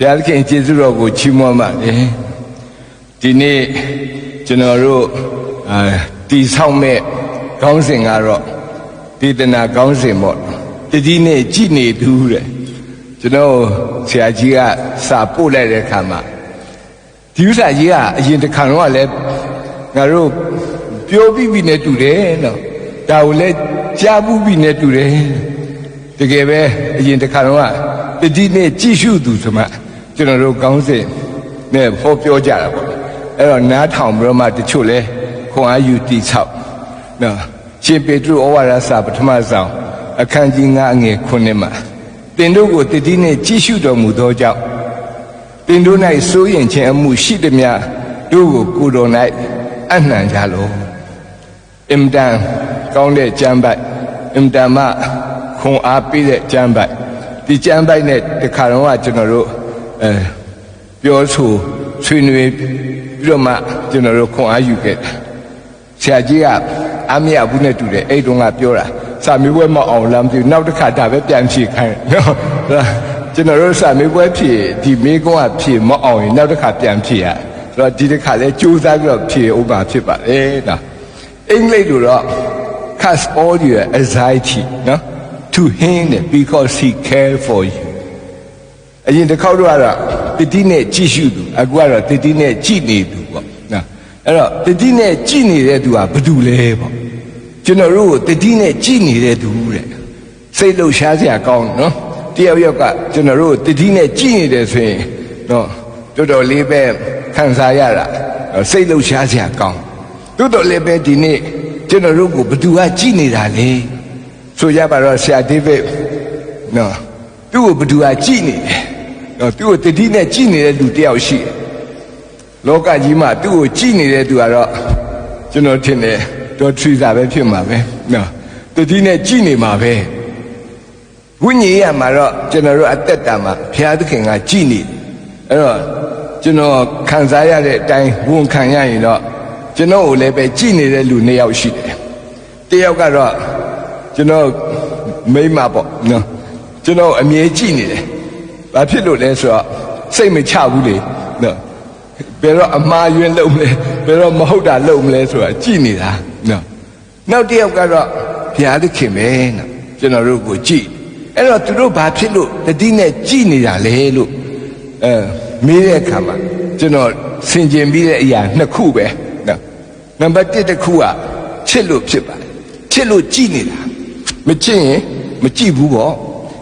ဘုရားသခင်ကျေးဇူးတော်ကိုချီးမွမ်းပါတယ်ဒီနေ့ကျွန်တော်တို့တည်ဆောက်မဲ့ခေါင်းစဉ်ကတော့ဒေသနာခေါင်းစဉ်ပေါ့တတိနဲ့ကြည်နေသူတဲ့ကျွန်တော်ဆရာကြီးကစာပို့လိုက်တဲ့အခါမှာဒီဥစ္စာကြီးကအရင်တစ်ခါတော့လည်းငါတို့ပြောပြီးပြီနဲ့တူတယ်နော်ဒါကိုလည်းကြားဘူးပြီနဲ့တူတယ်တကယ်ပဲအရင်တစ်ခါတော့တတိနဲ့ကြည်ရှုသူဆိုမှကျွန်တော်တို့ကောင်းစဉ်နဲ့ဟောပြောကြတာပေါ့အဲ့တော့နားထောင်ပြီးတော့မှတချို့လဲခွန်အားယူတည်ဆောက်နော်ရှင်ပေတရုဩဝါဒစာပထမဆောင်အခန်းကြီး9အငယ်9မှာတင်တို့ကိုတတိနဲ့ကြည်ရှုတော်မူသောကြောင့်တင်တို့၌စိုးရင်ခြင်းအမှုရှိသည်များတို့ကိုကိုယ်တော်၌အနှံကြလောအင်တန်ကောင်းတဲ့ကျမ်းပိုက်အင်တန်မှခွန်အားပေးတဲ့ကျမ်းပိုက်ဒီကျမ်းပိုက်နဲ့တခါတော့ကျွန်တော်တို့ပြောဆိုဆွေးနွေးပြီးတော့မှကျွန်တော်တို့ခွန်အားယူခဲ့တယ်ဆရာကြီးကအမရဘူးနဲ့တူတယ်အဲ့တုန်းကပြောတာစာမေးပွဲမအောင်လမ်းပြီးနောက်တစ်ခါဒါပဲပြန်ဖြေခိုင်းနော်ကျွန်တော်တို့စာမေးပွဲဖြေဒီမေးခွန်းကဖြေမအောင်ရင်နောက်တစ်ခါပြန်ဖြေရဆိုတော့ဒီတစ်ခါလဲကြိုးစားပြီးတော့ဖြေဥပမာဖြစ်ပါတယ်နော်အင်္ဂလိပ်လိုတော့ cast all your anxiety နော် to him because he care for you အရင်တစ်ခေါက်တော့တတိနဲ့ကြည့်ရှုသူအခုကတော့တတိနဲ့ကြည့်နေသူပေါ့နော်အဲ့တော့တတိနဲ့ကြည့်နေတဲ့သူကဘာတူလဲပေါ့ကျွန်တော်တို့တတိနဲ့ကြည့်နေတဲ့သူတဲ့စိတ်လှုပ်ရှားစရာကောင်းနော်တယောက်ယောက်ကကျွန်တော်တို့တတိနဲ့ကြည့်နေတယ်ဆိုရင်နော်တော်တော်လေးပဲခံစားရတာစိတ်လှုပ်ရှားစရာကောင်းတော်တော်လေးပဲဒီနေ့ကျွန်တော်တို့ကိုဘသူကကြည့်နေတာလဲဆိုကြပါတော့ဆရာဒေးဗစ်နော်သူ့ကိုဘသူကကြည့်နေတယ်နော်သူ့ကိုတတိနဲ့ကြည့်နေတဲ့လူတယောက်ရှိတယ်လောကကြီးမှာသူ့ကိုကြည့်နေတဲ့သူကတော့ကျွန်တော်ထင်တယ်ဒေါ်ထရီစာပဲဖြစ်မှာပဲနော်တတိနဲ့ကြည့်နေမှာပဲဝိညာဉ်ရမှာတော့ကျွန်တော်တို့အသက်တာမှာဘုရားသခင်ကကြည့်နေအဲ့တော့ကျွန်တော်ခံစားရတဲ့အတိုင်းဝန်ခံရရင်တော့ကျွန်တော်ကိုလည်းပဲကြည့်နေတဲ့လူ2ယောက်ရှိတယ်တယောက်ကတော့ကျွန်တော်မိမပေါ့နော်ကျွန်တော်အမြဲကြည့်နေတယ်ဘာဖြစ်လို့လဲဆိုတော့စိတ်မချဘူးလေနော်ဘယ်တော့အမှားယွင်းလုပ်မလဲဘယ်တော့မဟုတ်တာလုပ်မလဲဆိုတာကြည့်နေတာနော်နောက်တစ်ယောက်ကတော့ဘုရားသခင်ပဲနော်ကျွန်တော်တို့ကိုကြည့်အဲ့တော့သူတို့ဘာဖြစ်လို့တတိနဲ့ကြည့်နေတာလဲလို့မေးတဲ့အခါမှာကျွန်တော်ဆင်ခြင်ပြီးတဲ့အရာ2ခုပဲနော်နံပါတ်1တစ်ခုကချစ်လို့ဖြစ်ပါတယ်ချစ်လို့ကြည့်နေတာမချစ်ရင်မကြည့်ဘူးပေါ့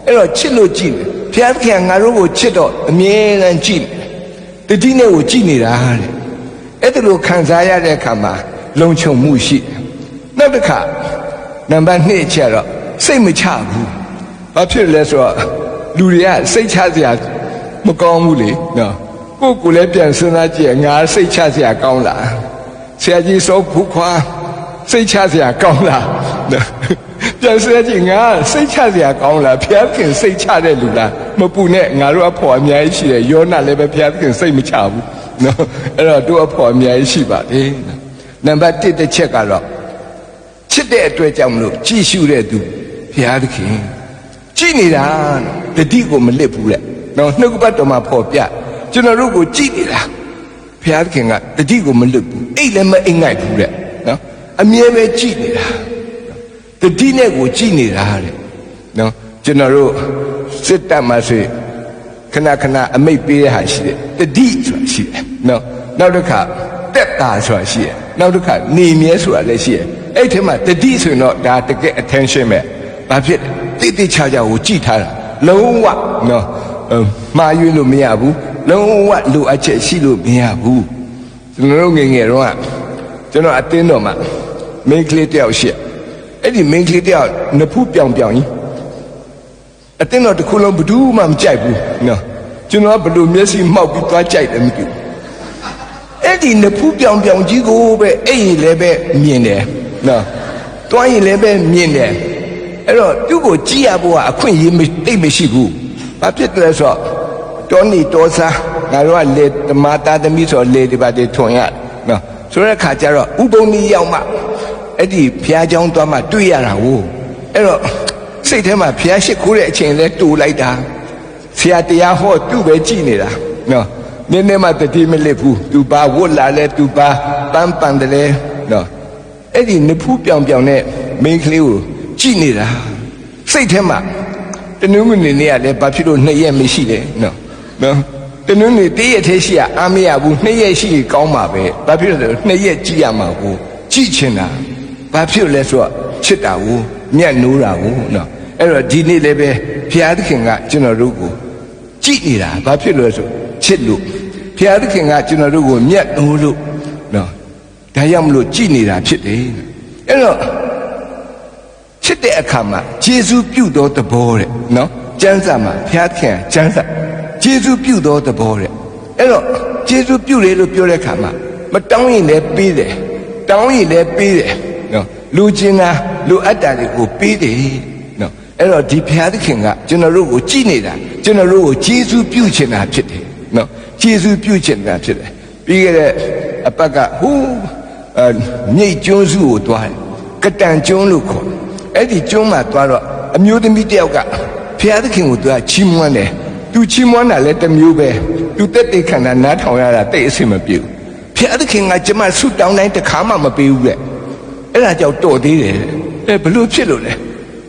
အဲ့တော့ချစ်လို့ကြည့်တယ်ဘုရားသခင်ငါတို့ကိုချစ်တော့အမြဲတမ်းကြည့်တတိနဲ့ကိုကြည့်နေတာတဲ့အဲ့ဒါလိုခံစားရတဲ့အခါမှာလုံခြုံမှုရှိတယ်နောက်တစ်ခါနံပါတ်2ချက်တော့စိတ်မချဘူးဘာဖြစ်လဲဆိုတော့လူတွေကစိတ်ချစရာမကောင်းဘူးလေနော်ကိုယ်ကိုလည်းပြန်စဉ်းစားကြည့်ငါစိတ်ချစရာကောင်းလားဆရာကြီးစောဖူးခွာစိတ်ချစရာကောင်းလားပြန်စဉ်းစားကြည့်ငါစိတ်ချစရာကောင်းလားဘုရားခင်စိတ်ချတဲ့လူလားမပူနဲ့ငါတို့အဖို့အများကြီးရှိတယ်ယောနာလည်းပဲဘုရားခင်စိတ်မချဘူးနော်အဲ့တော့တို့အဖို့အများကြီးရှိပါတယ်နံပါတ်1တစ်ချက်ကတော့ချစ်တဲ့အတွက်ကြောင့်မလို့ကြည်ရှုတဲ့သူဘုရားသခင်ကြည်နေတာတတိကိုမလစ်ဘူးလေနော်နှုတ်ကပတ်တော်မှာဖော်ပြကျွန်တော်တို့ကိုကြည်နေတာဘုရားသခင်ကတတိကိုမလစ်ဘူးအိတ်လည်းမအိမ်ငိုက်ဘူးလေနော်အမြဲပဲကြည်နေတာတတိနဲ့ကိုကြည်နေတာတဲ့နော်ကျွန်တော်တို့စစ်တပ်မှာဆိုခဏခဏအမိတ်ပေးရဟာရှိတယ်တတိဆိုတာရှိတယ်နော်နောက်တစ်ခါတက်တာဆိုတာရှိတယ်နောက်တစ်ခါနေမြဲဆိုတာလည်းရှိတယ်အဲ့ထဲမှာတတိဆိုရင်တော့ဒါတကယ် attention ပဲဘာဖြစ်တိတိချာချာကိုကြည်ထားတာလုံးဝနော်မှားယွင်းလို့မရဘူးလုံးဝလိုအပ်ချက်ရှိလို့မရဘူးကျွန်တော်တို့ငယ်ငယ်တော့ကျွန်တော်အတင်းတော်မှာမိန်းကလေးတယောက်ရှိအဲ့ဒီမိန်းကလေးတယောက်နှစ်ဖူးပြောင်ပြောင်ကြီးအတင်းတော်တစ်ခုလုံးဘယ်သူမှမကြိုက်ဘူးနော်ကျွန်တော်ကဘယ်လိုမျက်စိမှောက်ပြီးသွားကြိုက်တယ်မသိဘူးအဲ့ဒီနှစ်ဖူးပြောင်ပြောင်ကြီးကိုပဲအဲ့ရင်လည်းပဲမြင်တယ်နော်တွားရင်လည်းပဲမြင်တယ်အဲ့တော့သူ့ကိုကြည့်ရဖို့ကအခွင့်အရေးတိတ်မရှိဘူးဘာဖြစ်လဲဆိုတော့တောနေတောစားငါတို့ကလေဓမ္မသားသမီးဆိုလေဒီပါတွေထွန်ရနော်ဆိုတဲ့ခါကျတော့ဥပုံကြီးရောက်မှအဲ့ဒီဘုရားကျောင်းသွားမှတွေ့ရတာဟုတ်အဲ့တော့စိတ်ထဲမှာဘုရားရှိခိုးတဲ့အချိန်လဲတူလိုက်တာ ဆရာတရားဟောသူ့ပဲကြည့်နေတာနော်နည်းနည်းမှတတိမလစ်ဘူးသူပါဝတ်လာလဲသူပါပန်းပန်တယ်လဲနော်အဲ့ဒီနဖူးပြောင်ပြောင်နဲ့မိန်းကလေးကိုကြည့်နေတာစိတ်ထဲမှာတနင်္ဂနွေနေ့ကလည်းဘာဖြစ်လို့2 ရက်မရှိလဲနော်တနင်္ဂနွေ1 ရက်သေးရှိရအားမရဘူး2 ရက်ရှိကောင်းမှာပဲဘာဖြစ်လို့လဲ2 ရက်ကြည့်ရမှာကိုကြည့်ချင်တာဘာဖြစ်လို့လဲဆိုတော့ချစ်တာကိုမြတ်နိုးတာကိုနော်အဲ့တော့ဒီနေ့လည်းပဲဘုရားသခင်ကကျွန်တော်တို့ကိုကြည့်နေတာဘာဖြစ်လို့လဲဆိုချစ်လို့ဘုရားသခင်ကကျွန်တော်တို့ကိုမြတ်နိုးလို့နော်ဒါကြောင့်မလို့ကြည်နေတာဖြစ်တယ်အဲ့တော့ချစ်တဲ့အခါမှာယေရှုပြုတော်သဘောတဲ့နော်ကျမ်းစာမှာဘုရားသခင်ကျမ်းစာယေရှုပြုတော်သဘောတဲ့အဲ့တော့ယေရှုပြုတယ်လို့ပြောတဲ့အခါမှာမတောင်းရင်လည်းပေးတယ်တောင်းရင်လည်းပေးတယ်နော်လူချင်းကလူအပ်တာတွေကိုပေးတယ်နော်အဲ့တော့ဒီဘုရားသခင်ကကျွန်တော်တို့ကိုကြည်နေတာကျွန်တော်တို့ကိုယေရှုပြုချင်တာဖြစ်တယ်နော်ယေရှုပြုချင်တာဖြစ်တယ်ပြီးခဲ့တဲ့အပတ်ကဟိုးမြိတ်ကျွန်းစုကိုသွားတယ်ကတန်ကျွန်းလို့ခေါ်အဲ့ဒီကျွန်းမှာသွားတော့အမျိုးသမီးတယောက်ကဘုရားသခင်ကိုသူကချီးမွမ်းတယ်သူချီးမွမ်းတာလည်းတစ်မျိုးပဲသူတက်တဲ့ခန္ဓာနားထောင်ရတာတိတ်အဆင်မပြေဘူးဘုရားသခင်ကကျမဆုတောင်းတိုင်းတစ်ခါမှမပေးဘူးတဲ့အဲ့ဒါကြောင့်တော်သေးတယ်ဘလို့ဖြစ်လို့လဲ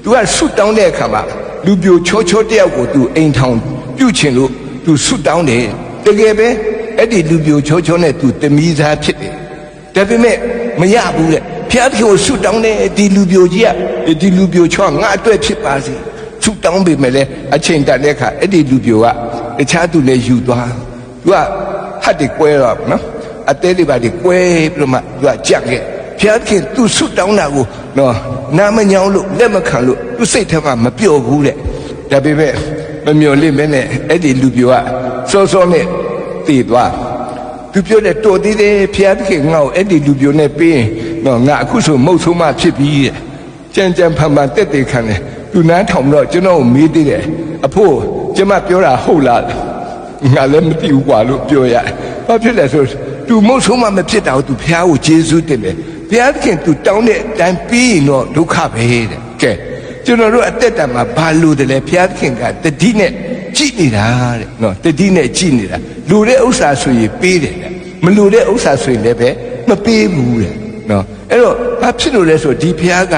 သူကဆုတောင်းတဲ့အခါမှာလူပြိုချောချောတယောက်ကိုသူအိမ်ထောင်ပြုတ်ချင်လို့သူဆုတောင်းတယ်တကယ်ပဲအဲ့ဒီလူပြိုချောချောနဲ့သူတမီးသားဖြစ်တယ်ဒါပေမဲ့မရဘူးတဲ့ဘုရားသခင်ကိုဆုတောင်းတယ်ဒီလူပြိုကြီးကဒီလူပြိုချောငါအတွက်ဖြစ်ပါစေဆုတောင်းပေမဲ့လည်းအချိန်တန်တဲ့အခါအဲ့ဒီလူပြိုကတခြားသူလည်းယူသွားသူကဟတ်တွေကွဲတော့နော်အသေးလေးပါတွေကွဲပြီးတော့မှသူကကြက်ခဲ့ဘုရားသခင်သူဆုတောင်းတာကိုနော်နာမညောင်းလို့လက်မခံလို့သူစိတ်ထဲမှာမပျော်ဘူးတဲ့ဒါပေမဲ့မမျော်လင့်မဲနဲ့အဲ့ဒီလူပြိုကစောစောနဲ့တည်သွားသူပြောတဲ့တော်သေးတယ်ဘုရားသခင်ငါ့ကိုအဲ့ဒီလူပြိုနဲ့ပြီးရင်နော်ငါအခုဆိုမုတ်ဆိုးမဖြစ်ပြီတဲ့ကြံကြံဖန်ဖန်တက်တက်ခံတယ်သူနားထောင်တော့ကျွန်တော်ကိုမေးသေးတယ်အဖို့ကျမပြောတာဟုတ်လားငါလည်းမသိဘူးကွာလို့ပြောရတယ်ဘာဖြစ်လဲဆိုသူမုတ်ဆိုးမမဖြစ်တာကိုသူဘုရားကိုကျေးဇူးတင်တယ်ဘုရားသခင်သူတောင်းတဲ့အတိုင်းပြီးရင်တော့ဒုက္ခပဲတဲ့ကဲကျွန်တော်တို့အသက်တာမှာဘာလို့တလဲဘုရားသခင်ကတတိနဲ့ကြည်နေတာတဲ့နော်တတိနဲ့ကြည်နေတာလူတဲ့ဥစ္စာဆိုရင်ပေးတယ်မလူတဲ့ဥစ္စာဆိုရင်လည်းပဲမပေးဘူးတဲ့နော်အဲ့တော့ဘာဖြစ်လို့လဲဆိုဒီဘုရားက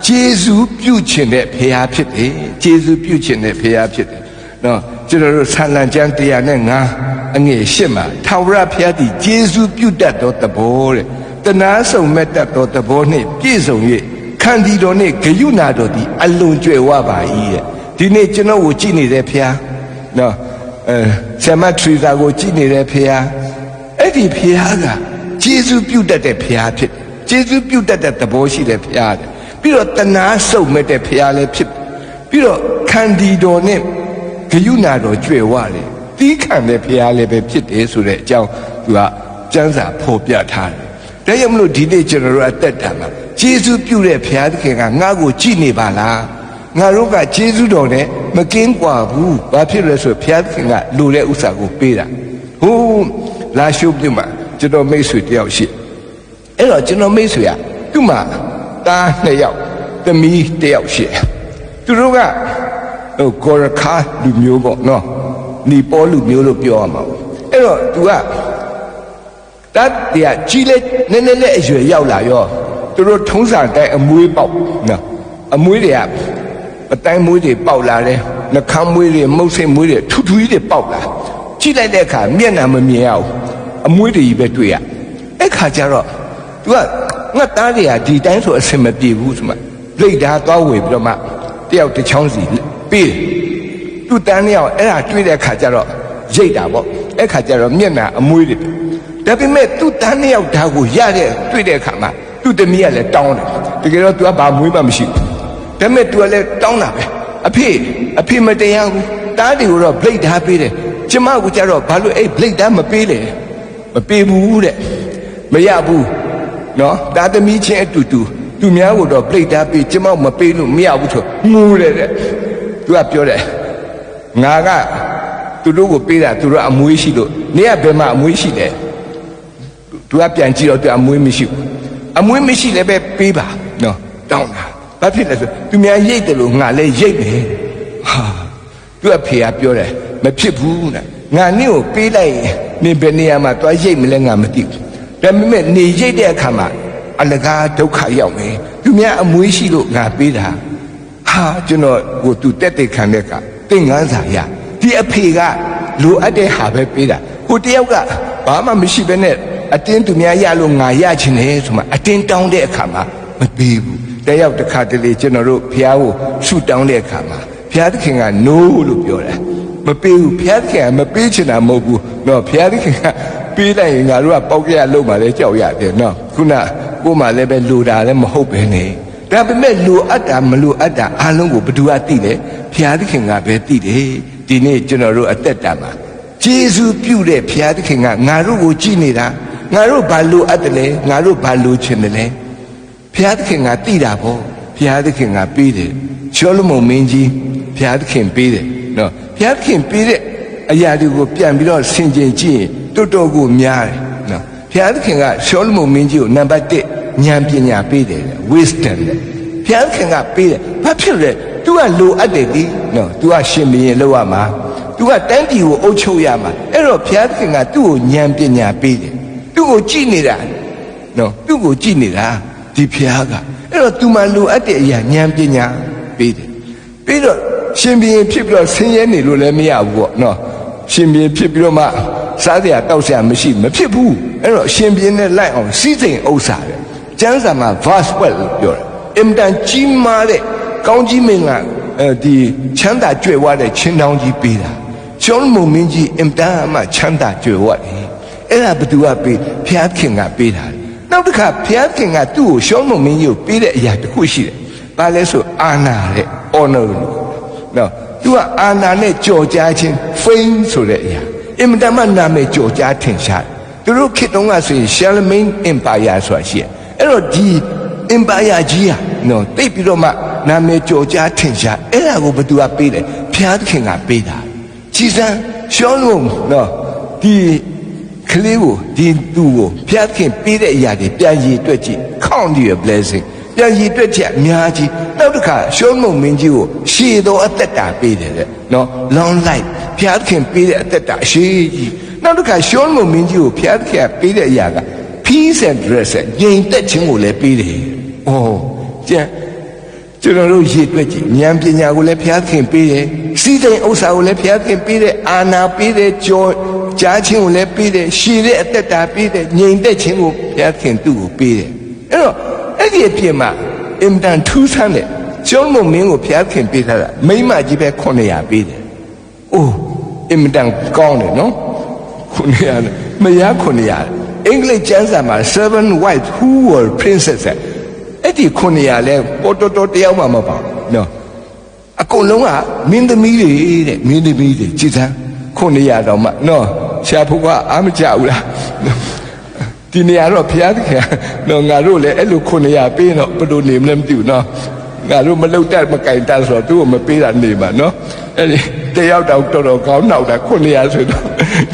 ကျေးဇူးပြုခြင်းတဲ့ဘုရားဖြစ်တယ်ကျေးဇူးပြုခြင်းတဲ့ဘုရားဖြစ်တယ်နော်ကျွန်တော်တို့ဆာလံကျမ်း105အငယ်8မှာထာဝရဘုရားသည်ကျေးဇူးပြုတတ်သောသဘောတဲ့တနာဆုံမဲ့တတ်သောသဘောနှင့်ပြည့်စုံ၍ခန္တီတော်နှင့်ဂယုဏတော်သည်အလွန်ကြွယ်ဝပါ၏တဲ့ဒီနေ့ကျွန်တော်ကိုကြည်နေတဲ့ဘုရားနော်ဆမထရီစာကိုကြည်နေတဲ့ဘုရားအဲ့ဒီဘုရားကကျေးဇူးပြုတတ်တဲ့ဘုရားဖြစ်ကျေးဇူးပြုတတ်တဲ့သဘောရှိတဲ့ဘုရားတဲ့ပြီးတော့တနာစုံမဲ့တဲ့ဘုရားလည်းဖြစ်ပြီးတော့ခန္တီတော်နဲ့ဂယုဏတော်ကြွယ်ဝတယ်တီးခံတဲ့ဘုရားလည်းပဲဖြစ်တယ်ဆိုတဲ့အကြောင်းသူကကျမ်းစာဖော်ပြထားတယ်ဒါကြောင့်မလို့ဒီနေ့ကျွန်တော်တို့အသက်တာမှာကျေးဇူးပြုတဲ့ဘုရားသခင်ကငါ့ကိုကြည်နေပါလားငါတို့ကကျေးဇူးတော်နဲ့မကင်းကွာဘူးဘာဖြစ်လဲဆိုဘုရားသခင်ကလိုတဲ့ဥစ္စာကိုပေးတာဟိုးလာရှုပ်ပြမှာကျွန်တော်မိတ်ဆွေတယောက်ရှိအဲ့တော့ကျွန်တော်မိတ်ဆွေကသူ့မှာသား2 ယောက်သမီး1 ယောက်ရှိသူတို့ကဟိုကောရခါလူမျိုးပေါ့နော်နီပေါ်လူမျိုးလို့ပြောရမှာအဲ့တော့သူကတတ်တရားကြီးလဲနည်းနည်းလေးအရွယ်ရောက်လာရောသူတို့ထုံးစံတိုင်းအမွေးပေါက်နော်အမွေးတွေကအတိုင်းမွေးတွေပေါက်လာတယ်နှခမ်းမွေးတွေမုတ်ဆိတ်မွေးတွေထူထူကြီးတွေပေါက်လာကြည့်လိုက်တဲ့အခါမျက်နှာမမြင်ရဘူးအမွေးတွေကြီးပဲတွေ့ရအဲ့ခါကျတော့သူကငါသားတွေကဒီတိုင်းဆိုအဆင်မပြေဘူးဆိုမှလိတ်ဓာသွားဝေပြီးတော့မှတယောက်တစ်ချောင်းစီပေးတယ်သူတန်းတယောက်အဲ့ဒါတွေ့တဲ့အခါကျတော့ရိတ်တာပေါ့အဲ့ခါကျတော့မျက်နှာအမွေးတွေဒါပေမဲ့သူတန်းတယောက်ဓာကိုရတဲ့တွေ့တဲ့အခါမှာသူတမီးကလည်းတောင်းတယ်တကယ်တော့ तू ကဘာမွေးမှမရှိဘူးဒါပေမဲ့ तू ကလည်းတောင်းတာပဲအဖေမတရားဘူးတားတွေကိုတော့ဘလိတ်ဓာပေးတယ်ကျမကကြတော့ဘာလို့အဲ့ဘလိတ်ဓာမပေးလဲမပေးဘူးတဲ့မရဘူးနော်တာသမီးချင်းအတူတူသူများကိုတော့ဘလိတ်ဓာပေးကျမမပေးလို့မရဘူးဆိုငိုတယ်တဲ့ तू ကပြောတယ်ငါကသူတို့ကိုပေးတာသူတို့အမွေးရှိလို့နေကဘယ်မှာအမွေးရှိလဲ तू ကပြန်ကြည့်တော့ तू အမွေးမရှိဘူးအမွေးမရှိလည်းပဲပေးပါနော်တောင်းတာဘာဖြစ်လဲဆိုသူများရိတ်တယ်လို့ငါလည်းရိတ်တယ်ဟာ သူအဖေကပြောတယ်မဖြစ်ဘူးတဲ့ငါနင့်ကိုပေးလိုက်နင်ဘယ်နေရာမှာသွားရိတ်မလဲငါမသိဘူးဒါပေမဲ့နေရိတ်တဲ့အခါမှာအလကားဒုက္ခရောက်မယ်သူများအမွေးရှိလို့ငါပေးတာဟာကျွန်တော်ကိုသူတက်တက်ခံတဲ့ကသင်္ကန်းစာရဒီအဖေကလိုအပ်တဲ့ဟာပဲပေးတာကိုတယောက်ကဘာမှမရှိဘဲနဲ့အတင်းသူများရလို့ငါရချင်တယ်ဆိုမှအတင်းတောင်းတဲ့အခါမှာမပေးဘူးတယောက်တစ်ခါတလေကျွန်တော်တို့ဘုရားကိုဆုတောင်းတဲ့အခါမှာဘုရားသခင်က no လို့ပြောတယ်မပေးဘူးဘုရားသခင်ကမပေးချင်တာမဟုတ်ဘူးနော်ဘုရားသခင်ကပေးလိုက်ရင်ငါတို့ကပေါက်ကြရလို့မှလည်းကြောက်ရတယ်နော်ခုနကိုမှလည်းပဲလိုတာလည်းမဟုတ်ပဲနဲ့ဒါပေမဲ့လိုအပ်တာမလိုအပ်တာအားလုံးကိုဘယ်သူကသိလဲဘုရားသခင်ကပဲသိတယ်ဒီနေ့ကျွန်တော်တို့အသက်တာမှာယေရှုပြုတဲ့ဘုရားသခင်ကငါတို့ကိုကြည်နေတာငါတို့ဘာလိုအပ်တယ်လဲငါတို့ဘာလိုချင်တယ်လဲဘုရားသခင်ကသိတာပေါ့ဘုရားသခင်ကပေးတယ်ရှောလမုန်မင်းကြီးဘုရားသခင်ပေးတယ်နော်ဘုရားသခင်ပေးတဲ့အရာတွေကိုပြန်ပြီးတော့ဆင်ခြင်ကြည့်ရင်တော်တော်ကိုများတယ်နော်ဘုရားသခင်ကရှောလမုန်မင်းကြီးကိုနံပါတ်1ဉာဏ်ပညာပေးတယ် wisdom ဘုရားသခင်ကပေးတယ်ဘာဖြစ်လဲ तू ကလိုအပ်တယ်ဒီနော် तू ကရှင်ဘုရင်လောက်ရမှာ तू ကတန်းတီကိုအုပ်ချုပ်ရမှာအဲ့တော့ဘုရားသခင်ကသူ့ကိုဉာဏ်ပညာပေးတယ်သူ့ကိုကြည်နေတာနော်သူ့ကိုကြည်နေတာဒီဘုရားကအဲ့တော့ तू မှလိုအပ်တဲ့အရာဉာဏ်ပညာပေးတယ်ပြီးတော့ရှင်ဘုရင်ဖြစ်ပြီးတော့ဆင်းရဲနေလို့လည်းမရဘူးပေါ့နော်ရှင်ဘုရင်ဖြစ်ပြီးတော့မှစားစရာတောက်စရာမရှိမဖြစ်ဘူးအဲ့တော့ရှင်ဘုရင်နဲ့လိုက်အောင်စီးစိမ်ဥစ္စာတဲ့ကျမ်းစာမှာ verse ွက်လို့ပြောတယ်အင်တန်ကြီးမားတဲ့ကောင်းကြီးမင်္ဂလာဒီချမ်းသာကြွယ်ဝတဲ့ချင်းတောင်းကြီးပေးတာရှောလမုန်မင်းကြီးအင်တန်မှချမ်းသာကြွယ်ဝတယ်အဲ့ဒါဘသူကပေးဘုရားခင်ကပေးတာနောက်တစ်ခါဘုရားခင်ကသူ့ကိုရှောလမုန်မင်းကြီးကိုပေးတဲ့အရာတစ်ခုရှိတယ်ဘာလဲဆိုအာနာတဲ့ honor နော်သူကအာနာနဲ့ကြော်ကြားခြင်း fame ဆိုတဲ့အရာအင်တန်မှနာမည်ကြော်ကြားထင်ရှားသူတို့ခေတ်တုန်းကဆိုရင် Charlemagne Empire ဆိုတာရှိတယ်အဲ့တော့ဒီ Empire ကြီးอ่ะနော်တိတ်ပြီးတော့မှနာမည်ကြော်ကြားထင်ရှားအဲ့ဒါကိုဘယ်သူကပေးတယ်ဘုရားသခင်ကပေးတာကြည်စမ်းရှောလုံးနော်ဒီကလေးကိုဒီသူ့ကိုဘုရားသခင်ပေးတဲ့အရာတွေပြန်ရည်တွက်ကြည့် count your blessing ပြန်ရည်တွက်ချက်အများကြီးနောက်တစ်ခါရှောမုန်မင်းကြီးကိုရှည်သောအသက်တာပေးတယ်တဲ့နော် long life ဘုရားသခင်ပေးတဲ့အသက်တာအရှိကြီးနောက်တစ်ခါရှောမုန်မင်းကြီးကိုဘုရားသခင်ပေးတဲ့အရာက peace and rest ငြိမ်သက်ခြင်းကိုလည်းပေးတယ်။အော်ကျွန်တော်တို့ရည်တွက်ကြည့်ဉာဏ်ပညာကိုလည်းဘုရားသခင်ပေးတယ်။စီးစိမ်ဥစ္စာကိုလည်းဘုရားသခင်ပေးတယ်။အာနာပေးတယ်။ကြောကြားခြင်းကိုလည်းပေးတယ်။ရှည်တဲ့အသက်တာပေးတယ်။ငြိမ်သက်ခြင်းကိုဘုရားသခင်သူ့ကိုပေးတယ်။အဲ့တော့အဲ့ဒီအပြင်မှာအင်တန်ထူးဆန်းတဲ့ရှောမုန်မင်းကိုဘုရားသခင်ပေးထားတာမိမကြီးပဲ900ပေးတယ်။အိုးအင်တန်ကောင်းတယ်နော်။900မရ900အင်္ဂလိပ်ကျမ်းစာမှာ seven wives who were princesses အဲ့ဒီ900လဲပေါ်တော်တယောက်မှမပါနော်အကုန်လုံးကမင်းသမီးတွေတဲ့မင်းသမီးတွေကြည်စမ်း900တောင်မှနော်ဆရာဖို့ကအားမကြဘူးလားဒီနေရာတော့ဘုရားသခင်နော်ငါတို့လည်းအဲ့လို900ပေးတော့ဘယ်လိုနေမလဲမသိဘူးနော်ငါတို့မလောက်တတ်မကင်တတ်ဆိုတော့သူ့ကိုမပေးတာနေမှာနော်အဲ့ဒီတယောက်တောင်တော်ကောင်းနောက်တာ900ဆိုတော့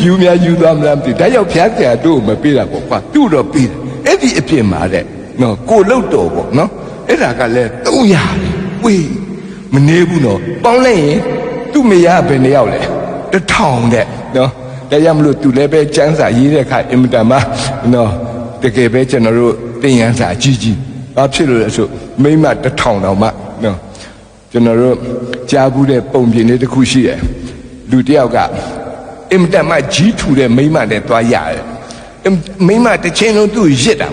ယူများယူသွားမလားမသိဒါကြောင့်ဘုရားသခင်တို့ကိုမပေးတာပေါ့ကွာသူ့တော့ပေးတယ်အဲ့ဒီအပြင်မှာတဲ့နော်ကိုလောက်တော်ပေါ့နော်အဲ့ဒါကလည်း300ဝေးမနေဘူးနော်ပေါင်းလိုက်ရင်သူ့မရဘယ်နှယောက်လဲ1000တဲ့နော်ဒါကြောင့်မလို့သူလည်းပဲကျမ်းစာရေးတဲ့အခါအင်မတန်မှနော်တကယ်ပဲကျွန်တော်တို့သင်ရန်စာကြီးကြီးဘာဖြစ်လို့လဲဆိုမိမ1000တောင်မှနော်ကျွန်တော်တို့ကြားဘူးတဲ့ပုံပြင်လေးတစ်ခုရှိတယ်လူတယောက်ကအင်မတန်မှကြီးထူတဲ့မိမနဲ့သွားရတယ်မိမတစ်ချိန်လုံးသူ့ရစ်တာ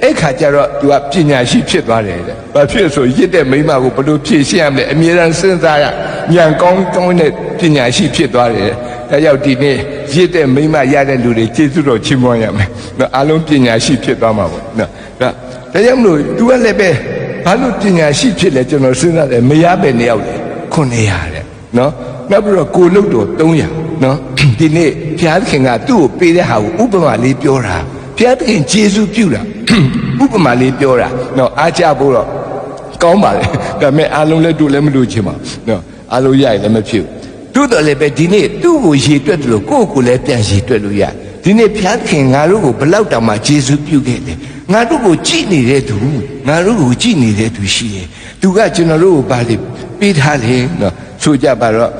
အဲ့ခါကျတော့သူကပညာရှိဖြစ်သွားတယ်တဲ့ဘာဖြစ်ဆိုရစ်တဲ့မိမကိုဘယ်လိုဖြည့်ရှင်းရမလဲအမြဲတမ်းစဉ်းစားရဉာဏ်ကောင်းတဲ့ပညာရှိဖြစ်သွားတယ်ဒါကြောင့်ဒီနေ့ရစ်တဲ့မိမရတဲ့လူတွေကျေးဇူးတော်ချီးမွမ်းရမယ်နော်အားလုံးပညာရှိဖြစ်သွားမှာပေါ့နော်ဒါကြောင့်မလို့ तू ကလည်းပဲဘာလို့ပညာရှိဖြစ်လဲကျွန်တော်စဉ်းစားတယ်မရပဲနေရောက်တယ်900တဲ့နော်နောက်ပြီးတော့ကိုလုတ်တော်300နော်ဒီနေ့ဘုရားသခင်ကသူ့ကိုပေးတဲ့ဟာကိုဥပမာလေးပြောတာဘုရားသခင်ကျေးဇူးပြုတာဥပမာလေးပြောတာနော်အားကြဖို့တော့ကောင်းပါလေဒါပေမဲ့အားလုံးလည်းတို့လည်းမလို့ချင်ပါနော်အားလုံးရရင်လည်းမဖြစ်ဘူးတို့တော်လည်းပဲဒီနေ့သူ့ကိုရည်တွက်တယ်လို့ကိုယ့်ကိုလည်းပြန်ရည်တွက်လို့ရဒီနေ့ဘုရားသခင်ငါတို့ကိုဘလောက်တောင်မှကျေးဇူးပြုခဲ့တယ်ငါတို့ကိုကြည်နေတဲ့သူငါတို့ကိုကြည်နေတဲ့သူရှိတယ်သူကကျွန်တော်တို့ကိုပါလေပေးထားတယ်နော် ဆိုကြပါတော့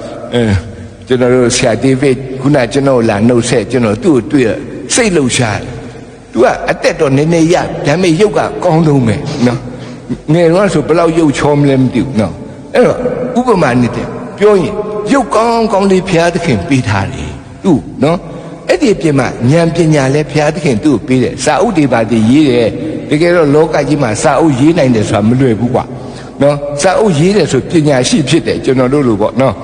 ကျွန်တော်တို့ဆရာဒေးဗစ်ခုနကျွန်တော်လာနှုတ်ဆက်ကျွန်တော်သူ့ကိုတွေ့စိတ်လှုပ်ရှားတယ်သူကအတက်တော့နည်းနည်းရဒါပေမဲ့ရုပ်ကကောင်းဆုံးပဲနော်ငယ်တော့ဆိုဘယ်လောက်ရုပ်ချောမလဲမသိဘူးနော်အဲ့တော့ဥပမာနဲ့ပြောရင်ရုပ်ကောင်းကောင်းလေးဘုရားသခင်ပေးထားတယ်သူနော်အဲ့ဒီပြင်မှာဉာဏ်ပညာလည်းဘုရားသခင်သူ့ကိုပေးတယ်စာအုပ်တွေပါတည်ရေးတယ်တကယ်တော့လောကကြီးမှာစာအုပ်ရေးနိုင်တယ်ဆိုတာမလွယ်ဘူးကွာနော်စာအုပ်ရေးတယ်ဆိုပညာရှိဖြစ်တယ်ကျွန်တော်တို့လိုပေါ့နော်